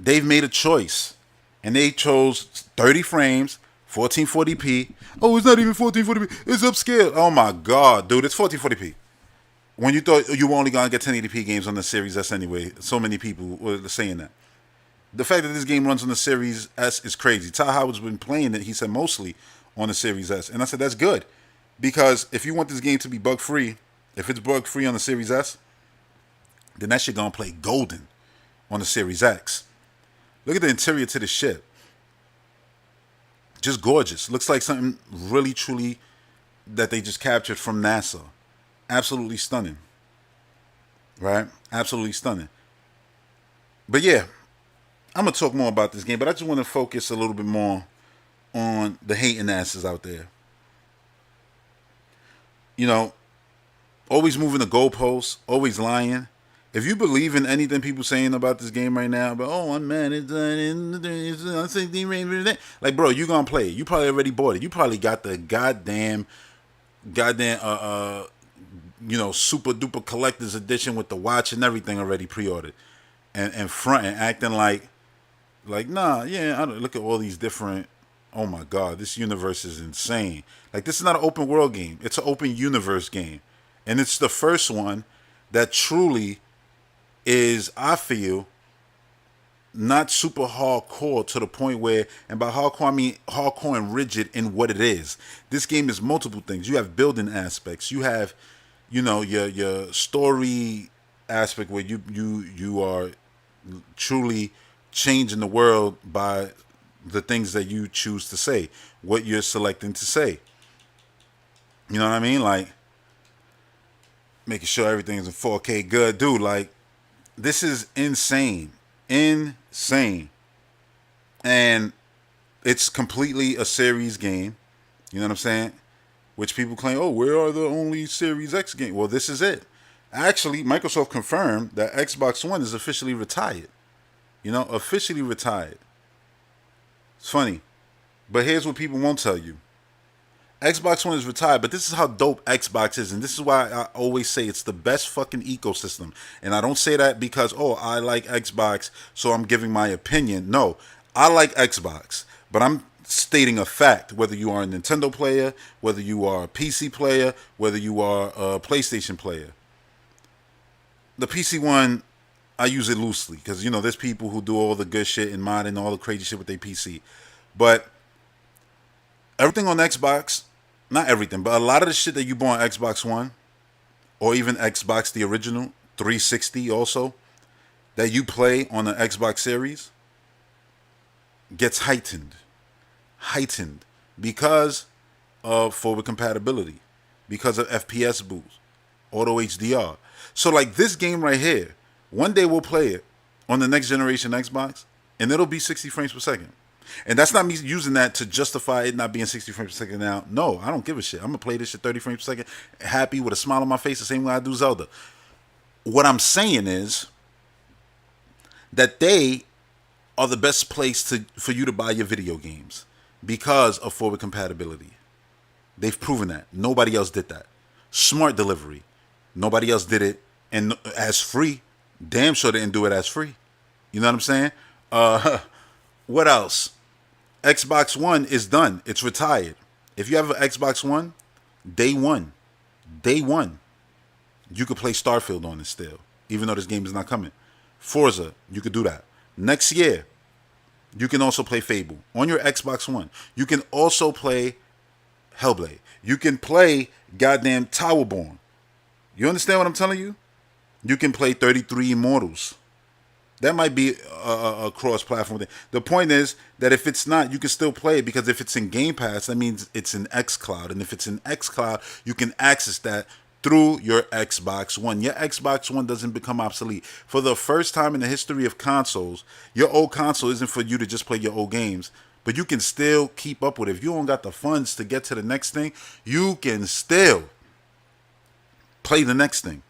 they've made a choice, and they chose 30 frames, 1440p. Oh, it's not even 1440p. It's upscale. Oh my God, dude, it's 1440p. when you thought you were only gonna get 1080p games on the Series S anyway. So many people were saying that. The fact that this game runs on the Series S is crazy. Ty Howard's been playing it, he said, mostly on the Series S. And I said, that's good. Because if you want this game to be bug free, if it's bug free on the Series S, then that shit gonna play golden on the Series X. Look at the interior to the ship. Just gorgeous. Looks like something really, truly that they just captured from NASA. Absolutely stunning. Right? Absolutely stunning. But yeah, I'm going to talk more about this game, but I just want to focus a little bit more on the hating asses out there. You know, always moving the goalposts, always lying. If you believe in anything people saying about this game right now, but oh, I'm mad, it's like, bro, you gonna play it. You probably already bought it. You probably got the goddamn, super duper collector's edition with the watch and everything already pre-ordered, and front and acting like nah, yeah, I don't, look at all these different. Oh my God, this universe is insane. Like, this is not an open world game. It's an open universe game, and it's the first one that truly is, I feel, not super hardcore to the point where, and by hardcore I mean hardcore and rigid in what it is. This game is multiple things. You have building aspects. You have, your story aspect where you are truly changing the world by the things that you choose to say, what you're selecting to say. You know what I mean? Like, making sure everything is in 4K good. Dude, like, this is insane. Insane. And it's completely a series game. You know what I'm saying? Which people claim, oh, where are the only Series X games? Well, this is it. Actually, Microsoft confirmed that Xbox One is officially retired. Officially retired. It's funny. But here's what people won't tell you. Xbox One is retired, but this is how dope Xbox is, and this is why I always say it's the best fucking ecosystem. And I don't say that because, oh, I like Xbox, so I'm giving my opinion. No, I like Xbox, but I'm stating a fact, whether you are a Nintendo player, whether you are a PC player, whether you are a PlayStation player. The PC one, I use it loosely, because, there's people who do all the good shit and modding all the crazy shit with their PC. But everything on Xbox, not everything, but a lot of the shit that you bought on Xbox One, or even Xbox, the original, 360 also, that you play on the Xbox Series, gets heightened. Heightened. Because of forward compatibility. Because of FPS boost. Auto HDR. So, like, this game right here, one day we'll play it on the next generation Xbox, and it'll be 60 frames per second. And that's not me using that to justify it not being 60 frames per second now. No, I don't give a shit. I'm going to play this shit 30 frames per second, happy with a smile on my face, the same way I do Zelda. What I'm saying is that they are the best place for you to buy your video games because of forward compatibility. They've proven that. Nobody else did that. Smart delivery. Nobody else did it and as free. Damn sure they didn't do it as free. You know what I'm saying? What else? Xbox One is done. It's retired. If you have an Xbox One, day one, you could play Starfield on it still, even though this game is not coming. Forza, you could do that. Next year, you can also play Fable on your Xbox One. You can also play Hellblade. You can play goddamn Towerborn. You understand what I'm telling you? You can play 33 Immortals. That might be a cross-platform thing. The point is that if it's not, you can still play it, because if it's in Game Pass, that means it's in xCloud. And if it's in xCloud, you can access that through your Xbox One. Your Xbox One doesn't become obsolete. For the first time in the history of consoles, your old console isn't for you to just play your old games, but you can still keep up with it. If you don't got the funds to get to the next thing, you can still play the next thing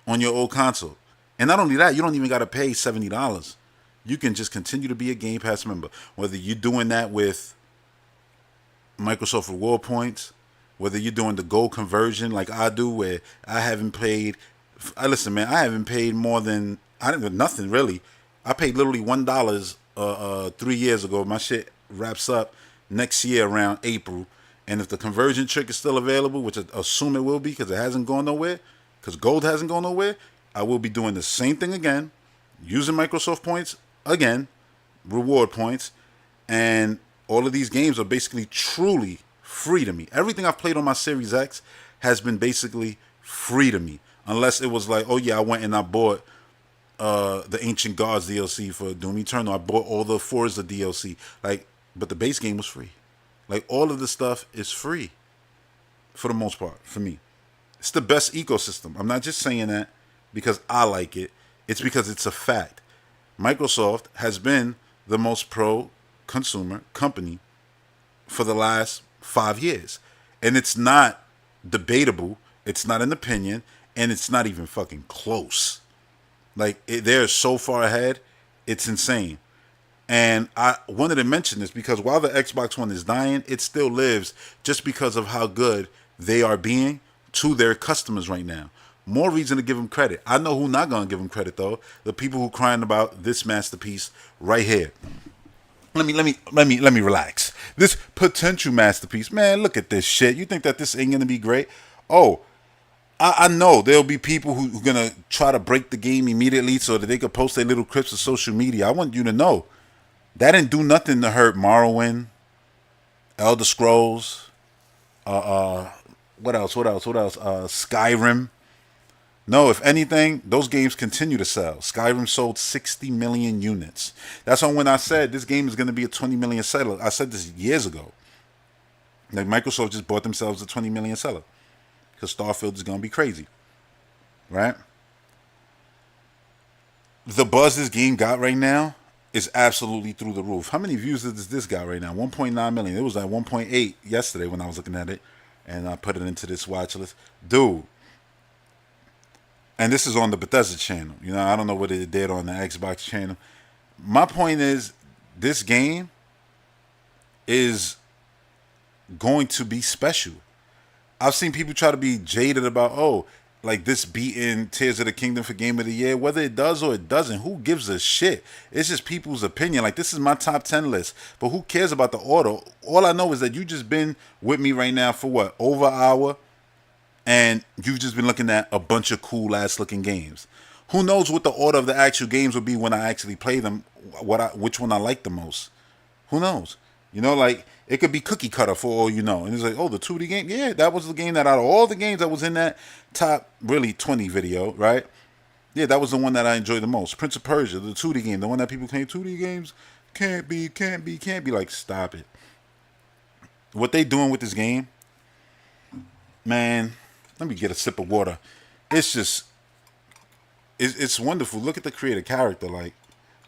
on your old console. And not only that, you don't even got to pay $70. You can just continue to be a Game Pass member. Whether you're doing that with Microsoft Reward Points, whether you're doing the gold conversion like I do, where I haven't paid... Listen, man, I haven't paid more than... nothing, really. I paid literally $1 3 years ago. My shit wraps up next year around April. And if the conversion trick is still available, which I assume it will be because it hasn't gone nowhere, because gold hasn't gone nowhere, I will be doing the same thing again, using Microsoft points again, reward points, and all of these games are basically truly free to me. Everything I've played on my Series X has been basically free to me, unless it was like, oh yeah, I went and I bought the Ancient Gods DLC for Doom Eternal. I bought all the Forza DLC, like, but the base game was free. Like, all of the stuff is free for the most part for me. It's the best ecosystem. I'm not just saying that because I like it. It's because it's a fact. Microsoft has been the most pro-consumer company for the last 5 years. And it's not debatable. It's not an opinion. And it's not even fucking close. Like, they're so far ahead. It's insane. And I wanted to mention this because while the Xbox One is dying, it still lives just because of how good they are being to their customers right now. More reason to give them credit. I know who not gonna give them credit though. The people who crying about this masterpiece right here. Let me relax. This potential masterpiece, man. Look at this shit. You think that this ain't gonna be great? Oh, I know there'll be people who are gonna try to break the game immediately so that they could post their little clips of social media. I want you to know that didn't do nothing to hurt Morrowind, Elder Scrolls, what else? Skyrim. No, if anything, those games continue to sell. Skyrim sold 60 million units. That's on when I said this game is going to be a 20 million seller. I said this years ago. Like, Microsoft just bought themselves a 20 million seller because Starfield is going to be crazy, right? The buzz this game got right now is absolutely through the roof. How many views does this got right now? 1.9 million. It was like 1.8 yesterday when I was looking at it, and I put it into this watch list. Dude. And this is on the Bethesda channel. You know, I don't know what it did on the Xbox channel. My point is, this game is going to be special. I've seen people try to be jaded about, oh, like this beating Tears of the Kingdom for Game of the Year. Whether it does or it doesn't, who gives a shit? It's just people's opinion. Like, this is my top 10 list. But who cares about the order? All I know is that you just been with me right now for what? Over an hour? And you've just been looking at a bunch of cool ass looking games. Who knows what the order of the actual games will be when I actually play them? Which one I like the most? Who knows? You know, like, it could be cookie cutter for all you know. And it's like, oh, the 2D game? Yeah, that was the game that out of all the games that was in that top, really, 20 video, right? Yeah, that was the one that I enjoyed the most. Prince of Persia, the 2D game. The one that people claim 2D games can't be. Like, stop it. What they doing with this game, man, let me get a sip of water. It's just, it's wonderful. Look at the creative character. Like,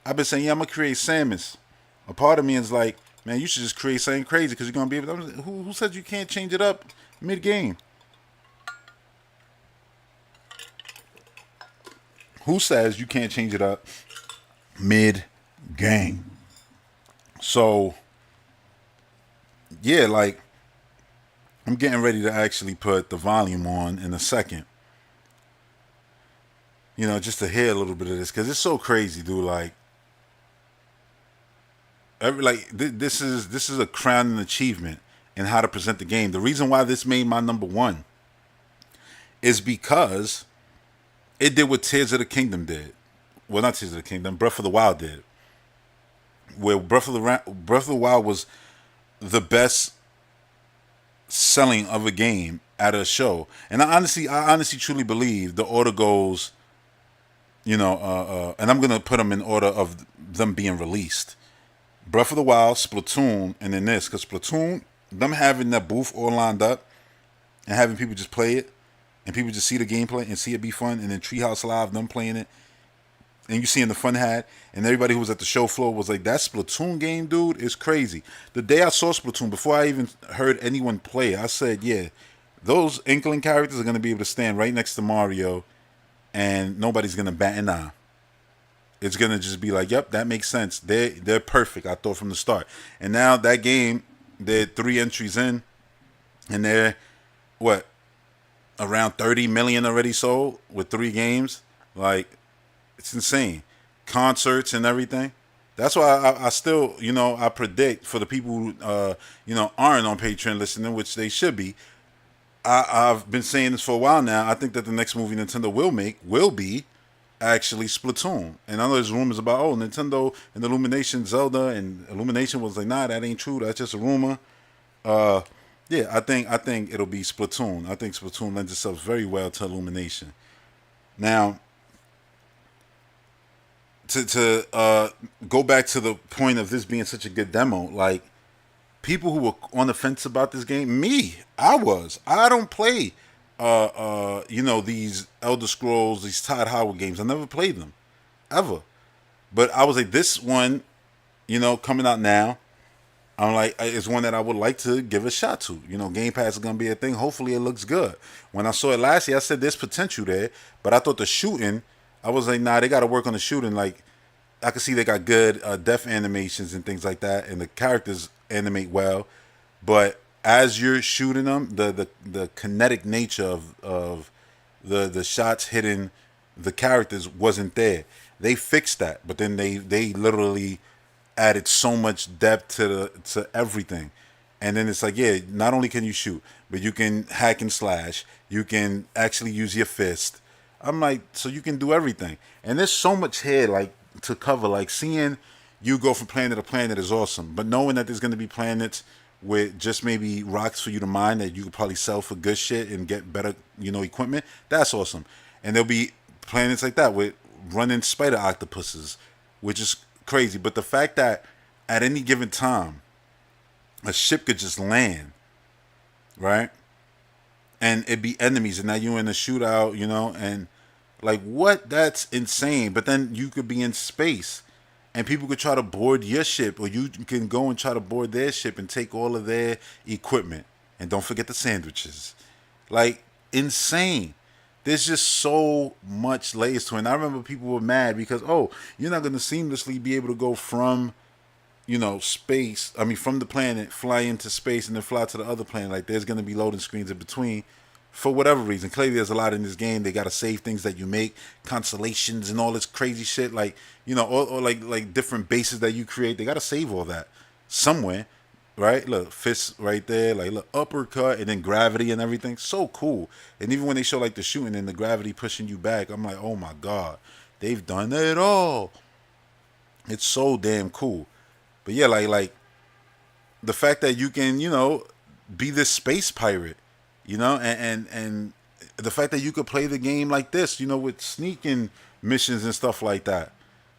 I've been saying, yeah, I'm going to create Samus. A part of me is like, man, you should just create something crazy because you're going to be able to. Who said you can't change it up mid-game? Who says you can't change it up mid-game? So, yeah, like, I'm getting ready to actually put the volume on in a second. You know, just to hear a little bit of this because it's so crazy, dude. Like, this is a crowning achievement in how to present the game. The reason why this made my number one is because it did what Tears of the Kingdom did. Well, not Tears of the Kingdom, Breath of the Wild did. Where Breath of the Wild was the best selling of a game at a show. And I honestly truly believe the order goes, you know, and I'm going to put them in order of them being released. Breath of the Wild, Splatoon, and then this. Because Splatoon, them having that booth all lined up and having people just play it and people just see the gameplay and see it be fun, and then Treehouse Live, them playing it, and you seeing the fun hat, and everybody who was at the show floor was like, that Splatoon game, dude, is crazy. The day I saw Splatoon, before I even heard anyone play, I said, yeah, those Inkling characters are going to be able to stand right next to Mario, and nobody's going to bat an eye. It's going to just be like, yep, that makes sense. They're perfect, I thought from the start. And now that game, they're 3 entries in, and they're, what, around 30 million already sold with 3 games? Like, it's insane. Concerts and everything. That's why I still, you know, I predict for the people who, you know, aren't on Patreon listening, which they should be, I've been saying this for a while now. I think that the next movie Nintendo will make will be actually Splatoon. And I know there's rumors about, oh, Nintendo and Illumination Zelda, and Illumination was like, nah, that ain't true. That's just a rumor. Uh, yeah, I think it'll be Splatoon. I think Splatoon lends itself very well to Illumination. Now, to go back to the point of this being such a good demo, like people who were on the fence about this game, me, I don't play these Elder Scrolls, these Todd Howard games. I never played them ever. But I was like, this one, coming out now, I'm like, it's one that I would like to give a shot to. Game Pass is gonna be a thing. Hopefully, it looks good. When I saw it last year, I said there's potential there, but I thought the shooting, I was like, nah, they got to work on the shooting. Like, I could see they got good death animations and things like that, and the characters animate well. But as you're shooting them, the kinetic nature of the shots hitting the characters wasn't there. They fixed that, but then they literally added so much depth to everything. And then it's like, yeah, not only can you shoot, but you can hack and slash. You can actually use your fist. I'm like, so you can do everything. And there's so much here, like, to cover. Like, seeing you go from planet to planet is awesome. But knowing that there's going to be planets with just maybe rocks for you to mine that you could probably sell for good shit and get better, equipment, that's awesome. And there'll be planets like that with running spider octopuses, which is crazy. But the fact that at any given time, a ship could just land, right? And it'd be enemies, and now you're in a shootout, and like, what? That's insane. But then you could be in space, and people could try to board your ship, or you can go and try to board their ship and take all of their equipment. And don't forget the sandwiches. Like, insane. There's just so much layers to it. And I remember people were mad because, oh, you're not going to seamlessly be able to go from, space. I mean, from the planet, fly into space, and then fly to the other planet. Like, there's going to be loading screens in between. For whatever reason, clearly there's a lot in this game. They gotta save things that you make, constellations and all this crazy shit. Like, or like different bases that you create. They gotta save all that somewhere, right? Look, fists right there, like, look, uppercut, and then gravity and everything. So cool. And even when they show like the shooting and the gravity pushing you back, I'm like, oh my god, they've done it all. It's so damn cool. But yeah, like the fact that you can, be this space pirate. And the fact that you could play the game like this, with sneaking missions and stuff like that.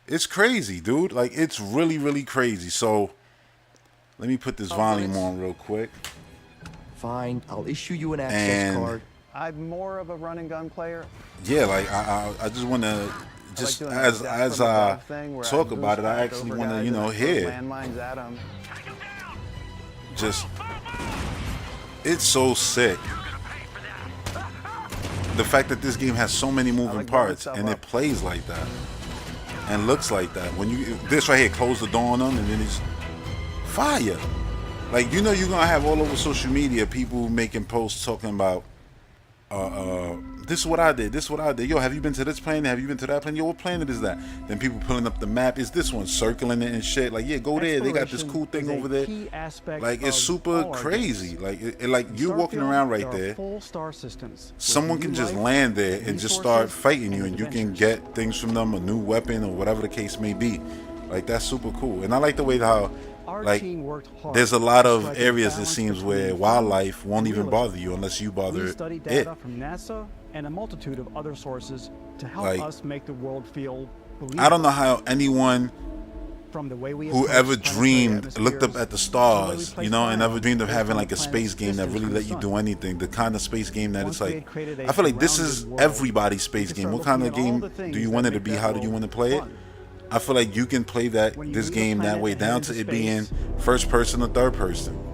It's crazy, dude. Like, it's really, really crazy. So, let me put this volume on real quick. Fine, I'll issue you an access card. I'm more of a run and gun player. Yeah, like, I just want to, just like as I talk about it, I actually want to, hear. Landmines at 'em. Just, it's so sick. The fact that this game has so many moving parts and it plays like that and looks like that. When this right here, close the door on them, and then it's fire. Like, you're gonna have all over social media people making posts talking about this is what I did, this is what I did. Yo, have you been to this planet? Have you been to that planet? Yo, what planet is that? Then people pulling up the map. Is this one, circling it and shit? Like, yeah, go there. They got this cool thing over there. Like, it's super crazy. Like, like you're walking around right there. Someone can just land there and just start fighting you, and you can get things from them, a new weapon or whatever the case may be. Like, that's super cool. And I like the way how, like, there's a lot of areas, it seems, where wildlife won't even bother you unless you bother it. Study data from NASA and a multitude of other sources to help us make the world feel believable. I don't know how anyone from the way we who ever dreamed, looked up at the stars, and ever dreamed of having like a space game that really let you do anything. The kind of space game that it's like, I feel like this is everybody's space game. What kind of game do you want it to be? How do you want to play it? I feel like you can play this game that way, down to it being first person or third person.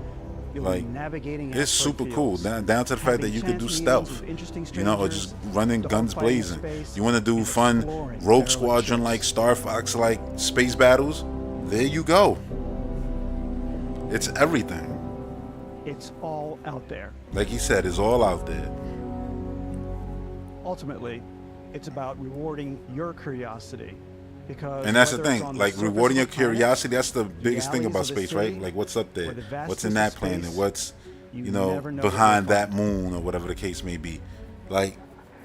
Like, it's super cool. Down to the fact that you could do stealth, or just running guns blazing. You want to do fun Rogue Squadron like Star Fox like space battles? There you go. It's everything. It's all out there. Like he said, it's all out there. Ultimately, it's about rewarding your curiosity. And that's the thing, like, rewarding your curiosity, that's the biggest thing about space, right? Like, what's up there? What's in that planet? What's, you know, behind that moon or whatever the case may be. Like,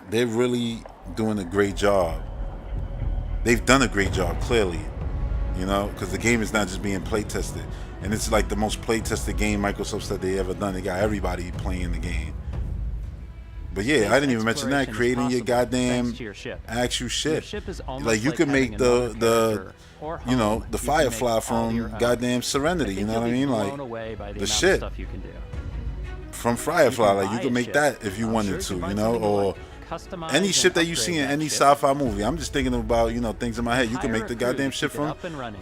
they're really doing a great job. They've done a great job, clearly, you know, because the game is not just being play tested, and it's like the most play tested game Microsoft said they ever done. They got everybody playing the game. But yeah, I didn't even mention that, creating your goddamn actual ship. Like, you can make the you know, the Firefly from goddamn Serenity, you know what I mean? Like, the ship from Firefly, like, you can make that if you wanted to, you know, or any ship that you see in any sci-fi movie. I'm just thinking about, you know, things in my head. You can make the goddamn ship from,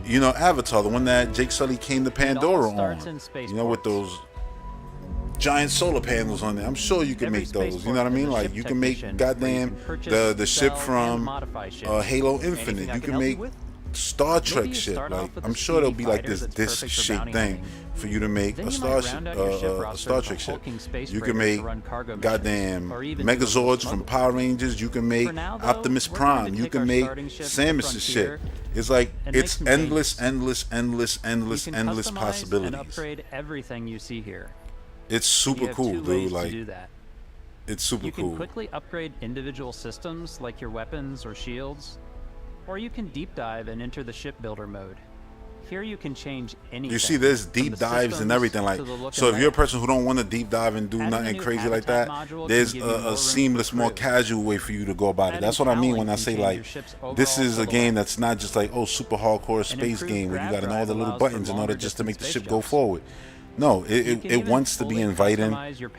you know, Avatar, the one that Jake Sully came to Pandora on, you know, with those giant solar panels on there. I'm sure you can make those, you know what I mean? Like, you can make goddamn the ship from Halo Infinite. You can make Star Trek ship. Like, I'm sure there'll be like this disc-shaped thing for you to make a Star Trek ship. You can make goddamn Megazords from Power Rangers. You can make Optimus Prime. You can make Samus's ship. It's like, it's endless possibilities. Upgrade everything you see here. It's super cool, dude. Like, it's super cool. You can quickly upgrade individual systems like your weapons or shields, or you can deep dive and enter the shipbuilder mode. Here you can change anything. You see, there's deep dives and everything. Like, so if you're a person who don't want to deep dive and do nothing crazy like that, there's a seamless, more casual way for you to go about it. That's what I mean when I say, like, this is a game that's not just like, oh, super hardcore space game where you got to know all the little buttons in order just to make the ship go forward. No, it wants to be inviting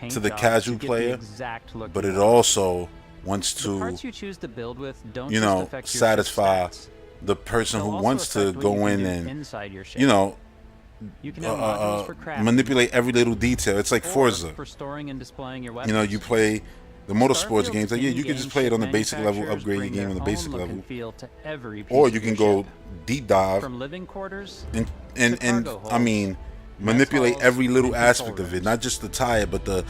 to the casual player, but it also wants to, you know, satisfy the person who wants to go in and, you know, manipulate every little detail. It's like Forza. You know, you play the motorsports games. Like, yeah, you can just play it on the basic level, upgrade your game on the basic level, or you can go deep dive and I mean, manipulate every little aspect of it, not just the tire, but the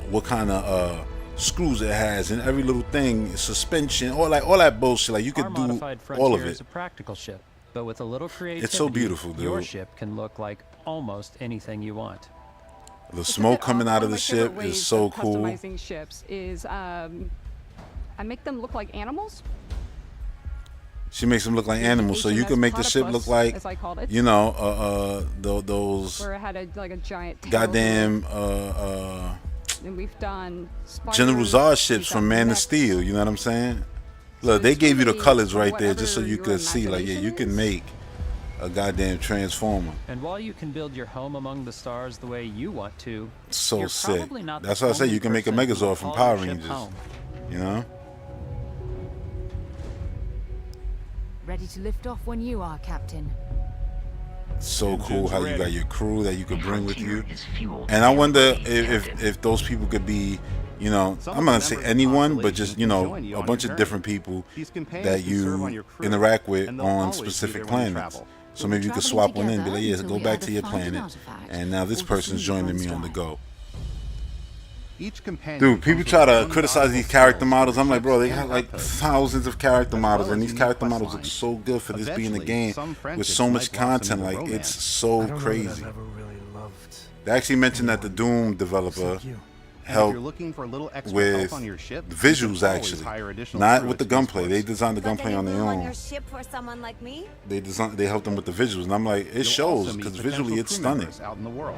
what kind of screws it has, and every little thing, suspension, all that bullshit. Like, you could do all of it. A practical ship, but with a little creativity, it's so beautiful, dude. Your ship can look like almost anything you want. The smoke coming out of the ship is so cool. Customizing ships is I make them look like animals. She makes them look like animals, so you can make the ship look like, you know, those where it had a giant goddamn and we've done General Zod ships from Man of Steel. You know what I'm saying? Look, they gave you the colors right there just so you could see, like, yeah, you can make a goddamn transformer. And while you can build your home among the stars the way you want to, so sick. That's why I say you can make a Megazord from Power Rangers. You know? Ready to lift off when you are, Captain. So cool how you got your crew that you could bring with you. And I wonder if those people could be, you know, I'm not gonna say anyone, but just, you know, a bunch of different people that you interact with on specific planets. So maybe you could swap one in and be like, yeah, go back to your planet, and now this person's joining me on the go. Dude, people try to criticize these character models. I'm like, bro, they got like thousands of character models, and these character models look so good for this being a game with so much content. Like, it's so crazy. They actually mentioned that the Doom developer helped with visuals, actually, not with the gunplay. They designed the gunplay on their own. They helped them with the visuals, and I'm like, it shows, because visually it's stunning.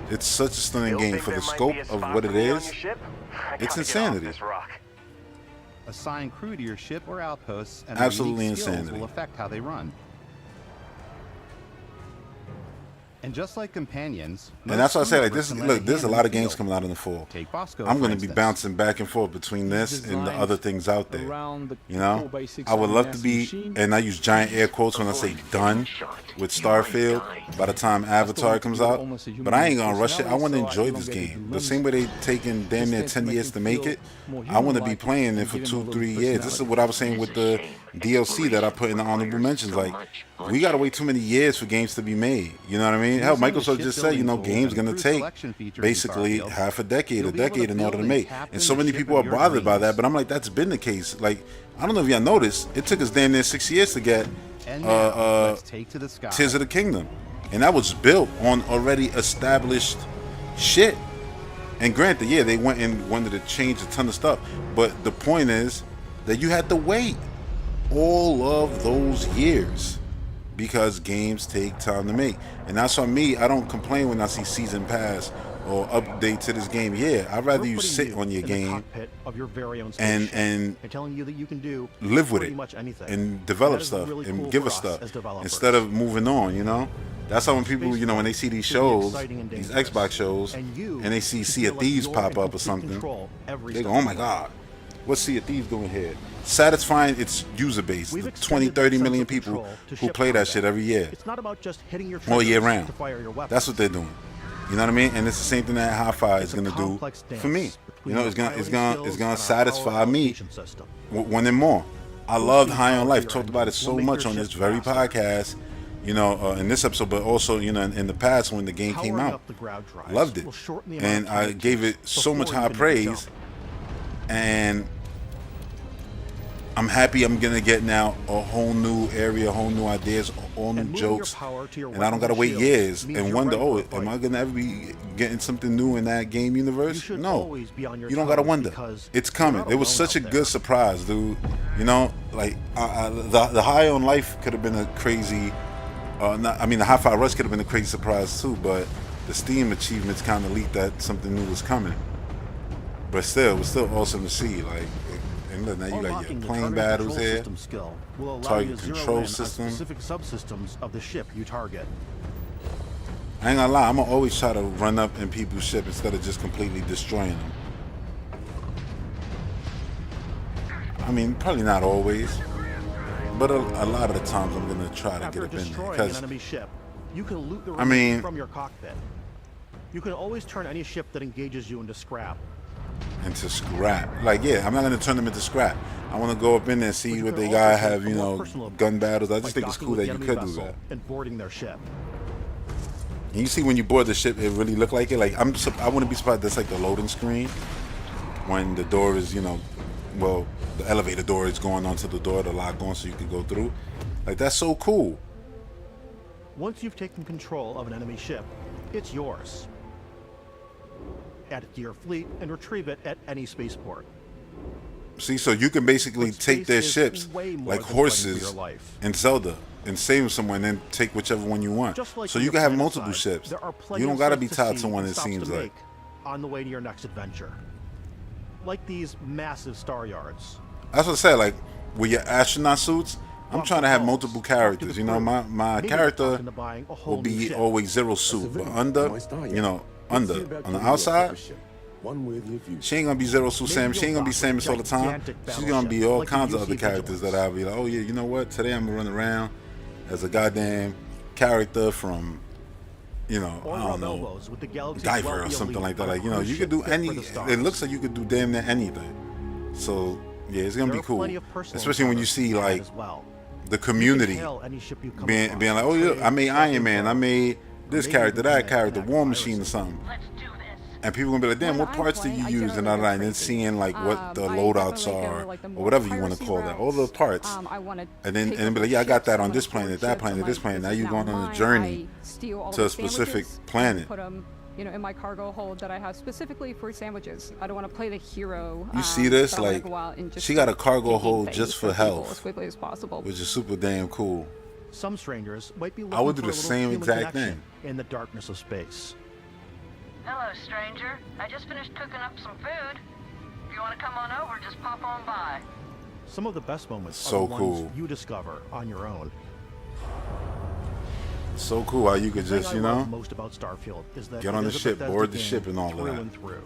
It's such a stunning game for the scope of what it is. It's insanity. Assign crew to your ship or outposts, and absolutely insanity will affect how they run. And just like companions, and that's why I say, like, this. Look, there's a lot of games coming out in the fall. I'm going to be bouncing back and forth between this and the other things out there. You know, I would love to be, and I use giant air quotes when I say done with Starfield by the time Avatar comes out. But I ain't gonna rush it. I want to enjoy this game the same way they taken damn near 10 years to make it. I want to be playing it for 2-3 years. This is what I was saying with the DLC that I put in the honorable mentions. Like, we gotta wait too many years for games to be made. You know what I mean? Hell, Microsoft just said, you know, games gonna take basically half a decade in order to make. And so many people are bothered by that, but I'm like, that's been the case. Like, I don't know if y'all noticed, it took us damn near 6 years to get Tears of the Kingdom, and that was built on already established shit. And granted, yeah, they went and wanted to change a ton of stuff, but the point is that you had to wait all of those years because games take time to make. And that's on me. I don't complain when I see season pass or update to this game. Yeah, I'd rather you sit on your game of your very own and telling you that you can do live with it much anything. and develop stuff really and cool give for us us as stuff developers. instead of moving on, you know? That's how when people, you know, when they see these shows, exciting and these dangerous. Xbox shows, And you and they see should Sea of feel like Thieves you're pop in up or complete something, control every they go, step oh my of the way. God, what's Sea of Thieves doing here? Satisfying its user base, We've the extended 20, that 30 sense million of people control to who ship play that combat. shit every year, It's not about just hitting your all year triggers round. to fire your weapons. That's what they're doing. You know what I mean? And it's the same thing that Hi-Fi is It's a gonna do complex dance for me. between You know, it's your gonna piloting skills and our satisfy power me allocation system. wanting more. I loved team High power on Life. your Talked about it engines so will make much your on this ships very faster. podcast. You know, in this episode, but also, you know, in the past when the game came Powering out, up the ground drives loved it, will shorten the amount and of time I it gave takes it so much before high you can make a praise. jump. And I'm happy I'm gonna get now a whole new area, a whole new ideas, all new And moving your jokes, power to your and I don't weapon gotta wait shields years means and you're wonder, ready oh, for a am fight. I gonna ever be getting something new in that game You universe? should No, always be on your you don't gotta toes wonder. because It's you're coming. not It was alone such a out good there. surprise, dude. You know, like the High on Life could have been a crazy. Not, I mean, the Hi-Fi Rush could have been a crazy surprise too, but the Steam achievements kind of leaked that something new was coming. But still, it was still awesome to see. Like, and look, now you got Unlocking your the plane target battles control here. system skill will allow Target you to zero control in on system. specific subsystems of the ship you target. I ain't gonna lie, I'm gonna always try to run up in people's ship instead of just completely destroying them. I mean, probably not always, but a lot of the times I'm gonna try to After get up in there destroying an because enemy ship, you can loot the I remains mean- from your cockpit. You can always turn any ship that engages you into scrap. into scrap. Like, yeah, I'm not gonna turn them into scrap. I want to go up in there and see But you what can they also got. take Have a you more know personal gun battles. I by just think it's docking cool with that the you enemy could do vessel that. and boarding their ship. And you see when you board the ship, it really looked like it. Like I wouldn't be surprised. That's like the loading screen when the door is, you know, well, the elevator door is going onto the door to lock on so you can go through. Like, that's so cool. Once you've taken control of an enemy ship, it's yours. Add it to your fleet and retrieve it at any spaceport. See, so you can basically But take their space is ships way more like than fighting for horses your life. in Zelda and save them somewhere and then take whichever one you want. Just like So in you the can have planet multiple side, ships. there are plenty You don't of gotta sights be to tied to see one, and it stops seems to like. make on the way to your next adventure. Like these massive star yards. That's what I said. Like with your astronaut suits, I'm Walk trying the to have halls, multiple talk to the characters. You know, crew. my Maybe character talk into buying a whole will new be ship. always zero suit, but under, you know, under on the outside, she ain't gonna be zero suit Sam. She ain't gonna be Samus all the time. She's gonna be all kinds of other characters that I'll be like, oh yeah, you know what? Today I'm gonna run around as a goddamn character from, you know, Or I don't rub know, elbows with the galaxy's Diver or wealthy something elite like that. on a Like, you know, cruise you ship could do fit any. for the stars. It looks like you could do damn near anything. So yeah, it's gonna There be are cool, plenty of personal especially when you encounters see to add like as well. the You can community hail any ship you come being across like, and oh yeah, trade, I made swap Iron Man, info, I made this maybe character, even that connect character, back War to Machine or viruses. something. And people gonna be like, damn, When what I'm parts did playing, you I use? And generally all go that, and then crazy. seeing like what the I loadouts definitely go, are, like, the or more whatever you want to piracy call that, all the routes. parts. I wanna And then take be over like, yeah, I got ships, that I on wanna this planet, board that ships, planet, I'm this like, planet. Now this is you're going on a mine. journey I steal all to a the specific sandwiches planet. and put them, you know, in my cargo hold that I have specifically for sandwiches. I don't want to play the hero. You see this? but I wanna Like, go out and just she got a start cargo taking hold things just for from people health, as quickly as possible. which is super damn cool. Some strangers might be looking I would do for a the little same human exact connection thing. in the darkness of space. Hello, stranger. I just finished cooking up some food. If you want to come on over, just pop on by. Some of the best moments So are the cool. ones you discover on your own. So cool how you could The just, thing you I know, love most about Starfield is that get it on the is a ship, Bethesda board the game ship and all through that. and through.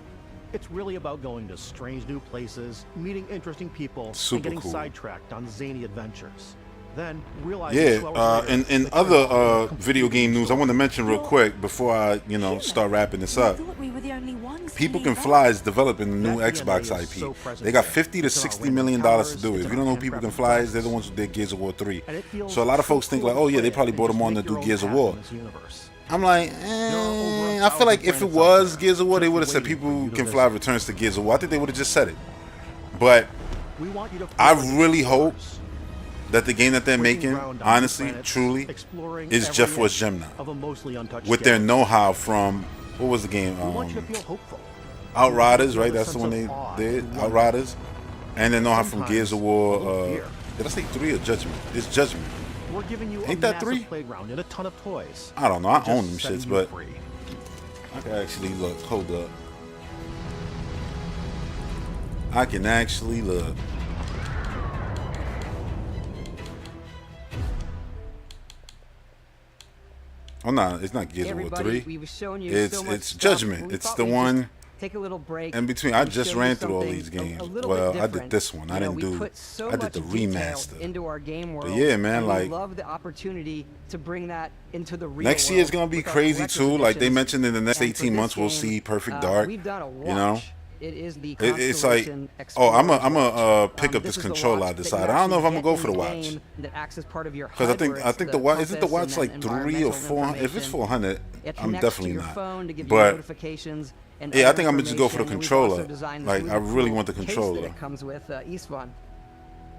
It's really about going to strange new places, meeting interesting people, Super and getting cool. sidetracked on zany adventures. Then realizing Yeah, 2 hours later in that you're other all video game news, I want to mention real quick before I, you know, start wrapping this up. People Can Fly is developing a new That Xbox DNA is IP. so present They got there. 50 to It's in our 60 random million dollars to encounters, do it. it's If in you don't know our who People Can handcrafted Fly is, they're the designs. ones who did Gears of War 3. And it feels So a lot of so folks think cool like, to oh yeah, play they it probably and brought just them on to make your do own Gears of path War. in this universe. I'm like, There are over I feel like if it 1,000 was planets out Gears of War, there they would have just said waiting for People you to Can visit. Fly returns to Gears of War. I think they would have just said it. But We want you to feel I like really explorers, hope that the game that they're breaking making, ground on new honestly, planets, truly, exploring is every Jet Force inch Gemini. of a mostly untouched With their galaxy. know-how from, what was the game? We want you to feel hopeful. Outriders, right? That's the one they did. Outriders. And then know how from Gears of War. Did I say 3 or Judgment? It's Judgment. We're giving you Ain't a that massive 3? playground and a ton of toys. I don't know. I Just own them setting shits, you but free. I can actually look. Hold up. I can actually look. Oh no, it's not Gears of War 3. We were showing you It's so much it's stuff. Judgment. We It's thought the we'd one. just take a little break. In between, I and just show you ran through all something these games. a little Well, bit I different. did this one. I You know, didn't we do. put so I did much the detail remaster. into our game world. But yeah, man, and like we love the opportunity to bring that into the real next world year's gonna be with our crazy collector's too. Like they editions. mentioned in the next And for 18 this months, we'll game, see Perfect Dark. We've done a watch. You know, it is the it's like, Constellation oh, I'm Explorers a watch. pick up This this is the controller. I watch that you decided. I don't know if I'm actually gonna go get for the in watch. game that acts as part of your Because I HUD, think where I it's think the watch isn't the compass watch like and 3 or environmental 400. If it's information. 400, It I'm connects definitely to your not. phone to give you But notifications and yeah, I other think I'm gonna just go for the information. And we've also controller. designed Like this I really cool want the case that controller. it comes with Istvan.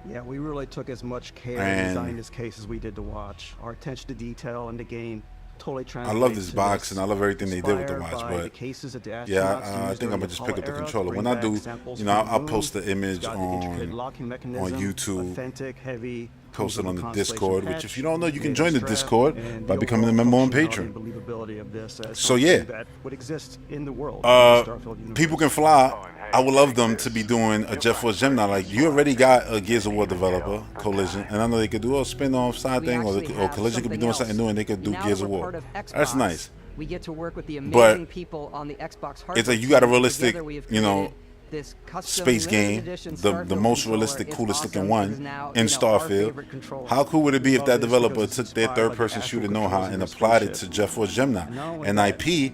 Yeah, we really took as much care And- in designing this case as we did to watch. Our attention to detail in the game totally I translates. love this to box and I love everything they did with the inspired watch, by the but cases that the yeah, astronauts I used think I'm during gonna the just pick up the Apollo era, controller. bring When I back do, samples you know, from the I'll moon. post the image It's got the integrated locking mechanism, YouTube, authentic, heavy, post it on the Constellation Discord. Which, patch, if you don't know, you can data join the strap, Discord and by the becoming a overall member on functionality Patreon. and believability of this as So something yeah, that would exist in the world. in the Starfield universe. people can fly. I would love them to be doing a Jet Force Gemini. Like you already got a Gears of War developer, Collision, and I know they could do a spin-off side We thing, actually or have Collision could be doing something new, and they could do Now Gears that of we're War. part of That's Xbox, nice. We get to work with the But amazing people on the Xbox hardware. it's like you got a team. realistic, Together we have you know, created this custom space limited game, edition the Starfield most controller. realistic, It's coolest looking awesome. one It is now, in you know, our favorite Starfield. controller. How cool would it be if Love that this developer because took it's their inspired by the third-person actual shooter know-how controls in and the applied it spaceship. to Jet Force Gemini, Not only an that, IP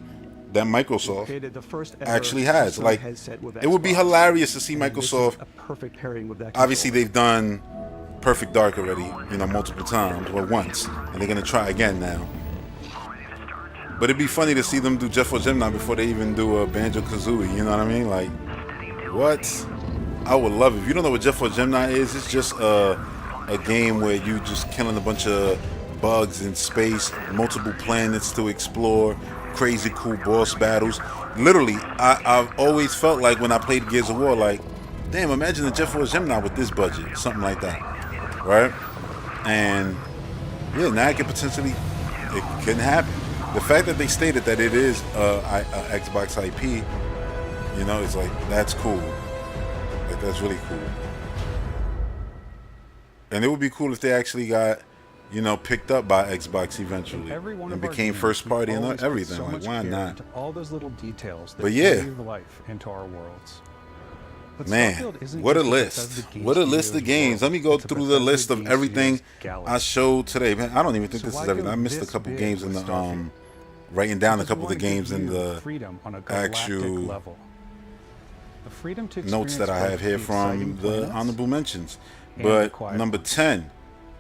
that Microsoft created the first ever actually has? custom Like, headset with it would be Xbox. hilarious to see And this is Microsoft. a perfect pairing with that Obviously, controller. they've done Perfect Dark already, you know, multiple times, or once, and they're gonna try again now. But it'd be funny to see them do Jet Force Gemini before they even do a Banjo-Kazooie. You know what I mean? Like, what? I would love it. If you don't know what Jet Force Gemini is, it's just a game where you just killing a bunch of bugs in space, multiple planets to explore, crazy cool boss battles. Literally, I've always felt like when I played Gears of War, like, damn, imagine a Jet Force Gemini with this budget, something like that, right? And yeah, now it could potentially, it couldn't happen. The fact that they stated that it is a Xbox IP, you know, it's like, that's cool. Like, that's really cool. And it would be cool if they actually got, you know, picked up by Xbox eventually Every one and of our became games, first we party and always put everything. so Like, much why care not? into all those little details that But yeah. breathe life into our worlds. But Man, Starfield isn't what a just what does list. the What a Game list of Studios games. world. Let me go It's a through the Bethesda list of Game everything Studios galaxy. I showed today. Man, I don't even think So this why is everything. go I missed a this couple big games in with the Starfield? writing down a Because we couple of the wanna give games in you the freedom on a galactic actual level. The freedom to notes that I experience have here both from exciting the planets honorable mentions. and the But quiet number ones. 10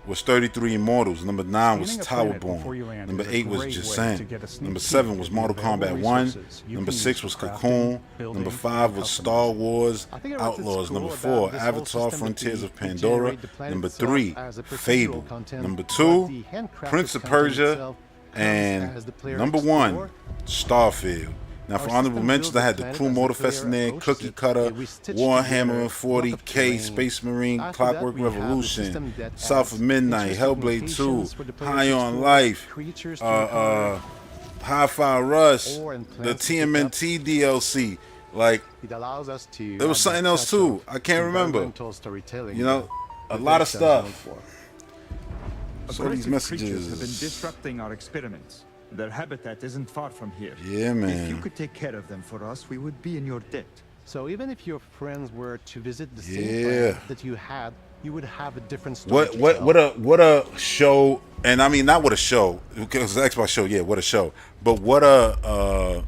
was 33 Immortals. Number 9 was Scanning a planet before Towerborn. you land Number is a 8 was great way to Descent. get a sneak Number peek 7 was at the Mortal available Kombat 1. resources you Number can 6 use was for crafting, Cocoon. building, Number 5 was and Star Wars I think what's Outlaws. cool Number about 4, this whole Avatar system Frontiers that of we Pandora. generate the planet Number itself 3, as a procedural Fable. content, Number but 2, the handcrafted Prince of content Persia. itself comes And as the player number 1, explore. Starfield. Now, for Our honorable system mentions, builds I had the the planet Crew as the Motorfest player in there, approaches Cookie it. Cutter, We stitch Warhammer together 40K, terrain. Space Marine, After Clockwork that, we have the Revolution, system that South adds of Midnight, interesting Hellblade 2, locations for the players High to on explore, Life, creatures to encounter, Hi-Fi Rush, Ore and the plants to pick up. TMNT DLC. Like, It allows us to there was add something that else touch too. of I can't remember. environmental storytelling You know, that a lot of Bethesda is known stuff. for. So these Aggressive creatures have been messages. disrupting our experiments. Their habitat isn't far from here. Yeah, If you man. could take care of them for us, we would be in your debt. So even if your friends were to visit the same Yeah. planet that you had, you would have a different story. to tell. What a show, and I mean not what a show, because the Xbox show, yeah, what a show. But what a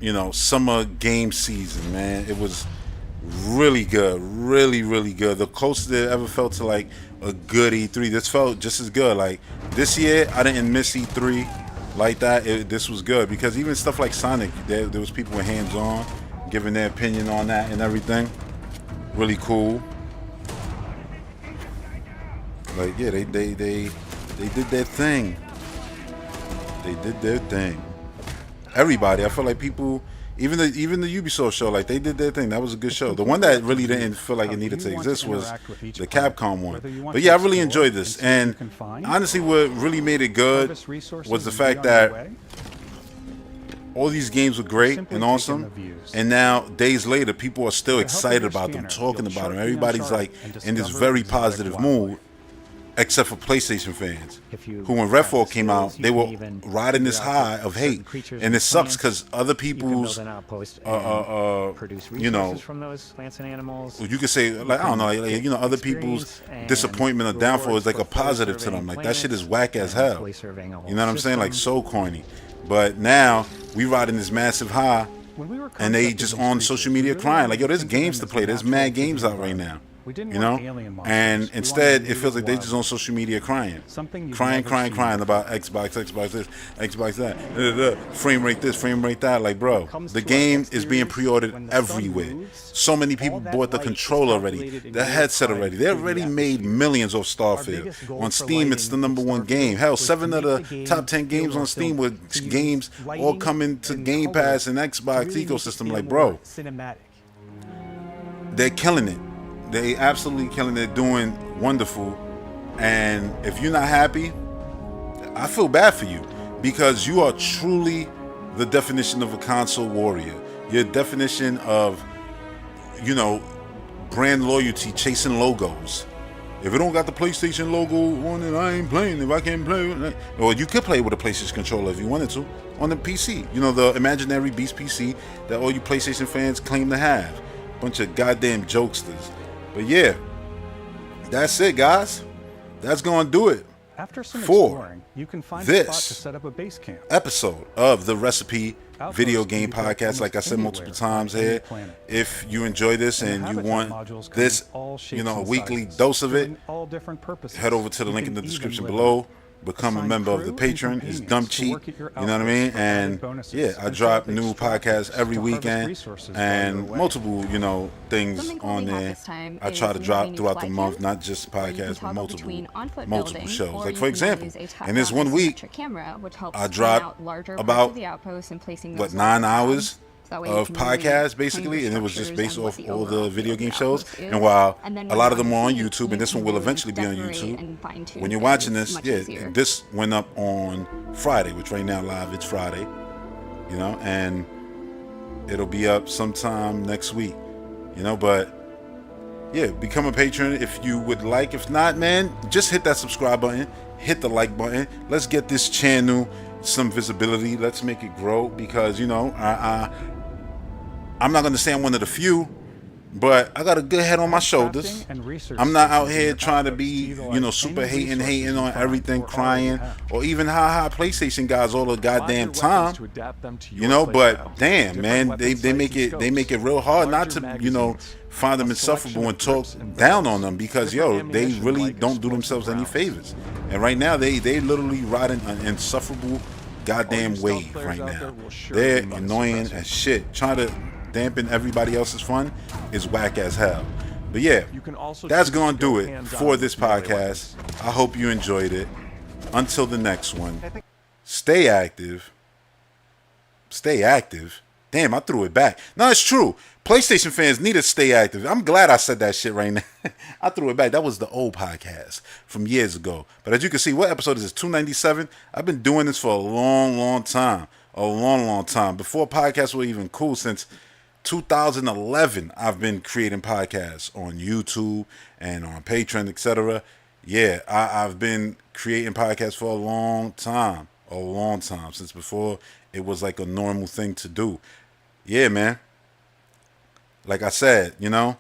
you know, summer game season, man. It was really good, really, really good. The closest it ever felt to like a good E3. This felt just as good. Like this year, I didn't miss E3 like that. This was good because even stuff like Sonic, there was people with hands on, giving their opinion on that and everything. Really cool. Like yeah, they did their thing. They did their thing. Everybody, I feel like people, Even the Ubisoft show, like they did their thing. That was a good show. The one that really didn't feel like it needed to exist was the Capcom one. But yeah, I really enjoyed this. And honestly, what really made it good was the fact that all these games were great and awesome, and now days later, people are still excited about them, talking about them. Everybody's like in this very positive mood, except for PlayStation fans, who when Redfall came out, they were riding this high of hate, and it sucks because other people's, you know, from those plants and animals. you could say like I don't know, like, you know, other people's disappointment or downfall is like a positive to them. Like that shit is whack as hell. You know what I'm saying? Like so corny. But now we riding this massive high, and they just on social media crying like, yo, there's games to play. There's mad games out right now. You know, and instead it feels like they just on social media crying about Xbox this, Xbox that, frame rate this, frame rate that. Like, bro, the game is being pre-ordered everywhere. So many people bought the controller already, the headset already. They already made millions off Starfield. On Steam, it's the #1 game. Hell, 7 of the top 10 games on Steam were games all coming to Game Pass and Xbox ecosystem. Like, bro, they're killing it. They absolutely killing it, doing wonderful. And if you're not happy, I feel bad for you, because you are truly the definition of a console warrior. Your definition of, you know, brand loyalty, chasing logos. If it don't got the PlayStation logo on it, I ain't playing. If I can't play with it, or you could play with a PlayStation controller if you wanted to on the PC. You know, the imaginary beast PC that all you PlayStation fans claim to have. Bunch of goddamn jokesters. But yeah, that's it, guys. That's gonna do it After some for exploring, you can find a spot to this set up a base camp. episode of the Recipe Video Game Podcast. Like I said multiple times here, if you enjoy this and you want this, you know, a weekly dose of it, head over to the link in the description below. Become a member of the Patreon. It's dumb cheap, you know what I mean? And yeah, I drop new podcasts every weekend and multiple, you know, things on there. I try to drop throughout the month, not just podcasts, but multiple shows. Like for example, in this 1 week, I dropped about 9 hours of podcasts basically, and it was just based off all the video game shows. And while a lot of them are on YouTube, and this one will eventually be on YouTube, when you're watching this, yeah, this went up on Friday, which right now live it's Friday, you know, and it'll be up sometime next week, you know. But yeah, become a patron if you would like. If not, man, just hit that subscribe button, hit the like button. Let's get this channel some visibility. Let's make it grow, because you know, I'm not going to say I'm one of the few, but I got a good head on my shoulders. I'm not out here trying to be, you know, super hating on everything, crying, or even how PlayStation guys all the goddamn time. You know, but damn, man, they make it real hard not to, you know, find them insufferable and talk down on them, because yo, they really don't do themselves any favors. And right now they literally riding an insufferable goddamn wave right now. They're annoying as shit. Trying to dampen everybody else's fun is whack as hell. But yeah, that's gonna do it for this podcast. I hope you enjoyed it. Until the next one, stay active. Stay active. Damn, I threw it back. No, it's true. PlayStation fans need to stay active. I'm glad I said that shit right now. I threw it back. That was the old podcast from years ago. But as you can see, what episode is this? 297? I've been doing this for a long time. A long time. Before podcasts were even cool, since 2011, I've been creating podcasts on YouTube and on Patreon, etc. Yeah, I've been creating podcasts for a long time, since before it was like a normal thing to do. Yeah, man. Like I said, you know,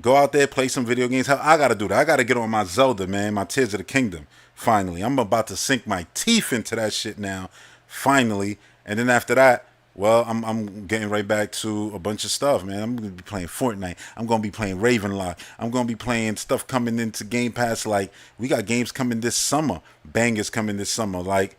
go out there, play some video games. I gotta do that. I gotta get on my Zelda, man, my Tears of the Kingdom. Finally, I'm about to sink my teeth into that shit now. Finally, and then after that, well, I'm getting right back to a bunch of stuff, man. I'm gonna be playing Fortnite. I'm gonna be playing Ravenlock. I'm gonna be playing stuff coming into Game Pass. Like, we got games coming this summer, bangers coming this summer, like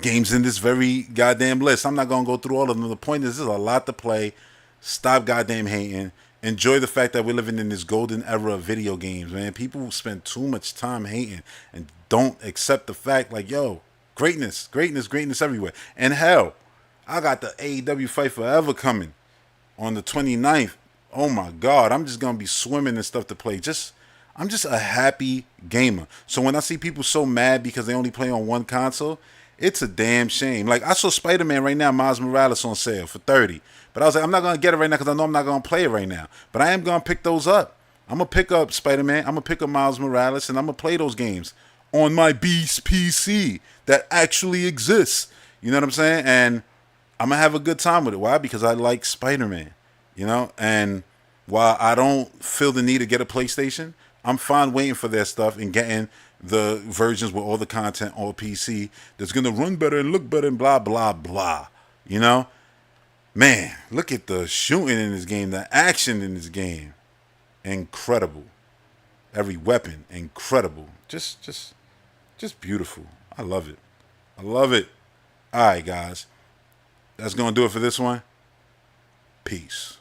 games in this very goddamn list. I'm not gonna go through all of them. The point is, there's a lot to play. Stop goddamn hating. Enjoy the fact that we're living in this golden era of video games, man. People spend too much time hating and don't accept the fact, like, yo, greatness everywhere. And hell, I got the AEW Fight Forever coming on the 29th. Oh my God, I'm just gonna be swimming in stuff to play. I'm just a happy gamer. So when I see people so mad because they only play on one console, it's a damn shame. Like, I saw Spider-Man right now, Miles Morales on sale for $30. But I was like, I'm not gonna get it right now because I know I'm not gonna play it right now. But I am gonna pick those up. I'm gonna pick up Spider-Man, I'm gonna pick up Miles Morales, and I'm gonna play those games on my Beast PC that actually exists. You know what I'm saying? And I'm gonna have a good time with it. Why? Because I like Spider-Man. You know? And while I don't feel the need to get a PlayStation, I'm fine waiting for their stuff and getting the versions with all the content on PC that's gonna run better and look better and blah blah blah. You know? Man, look at the shooting in this game, the action in this game. Incredible. Every weapon, incredible. Just beautiful. I love it. I love it. All right, guys. That's going to do it for this one. Peace.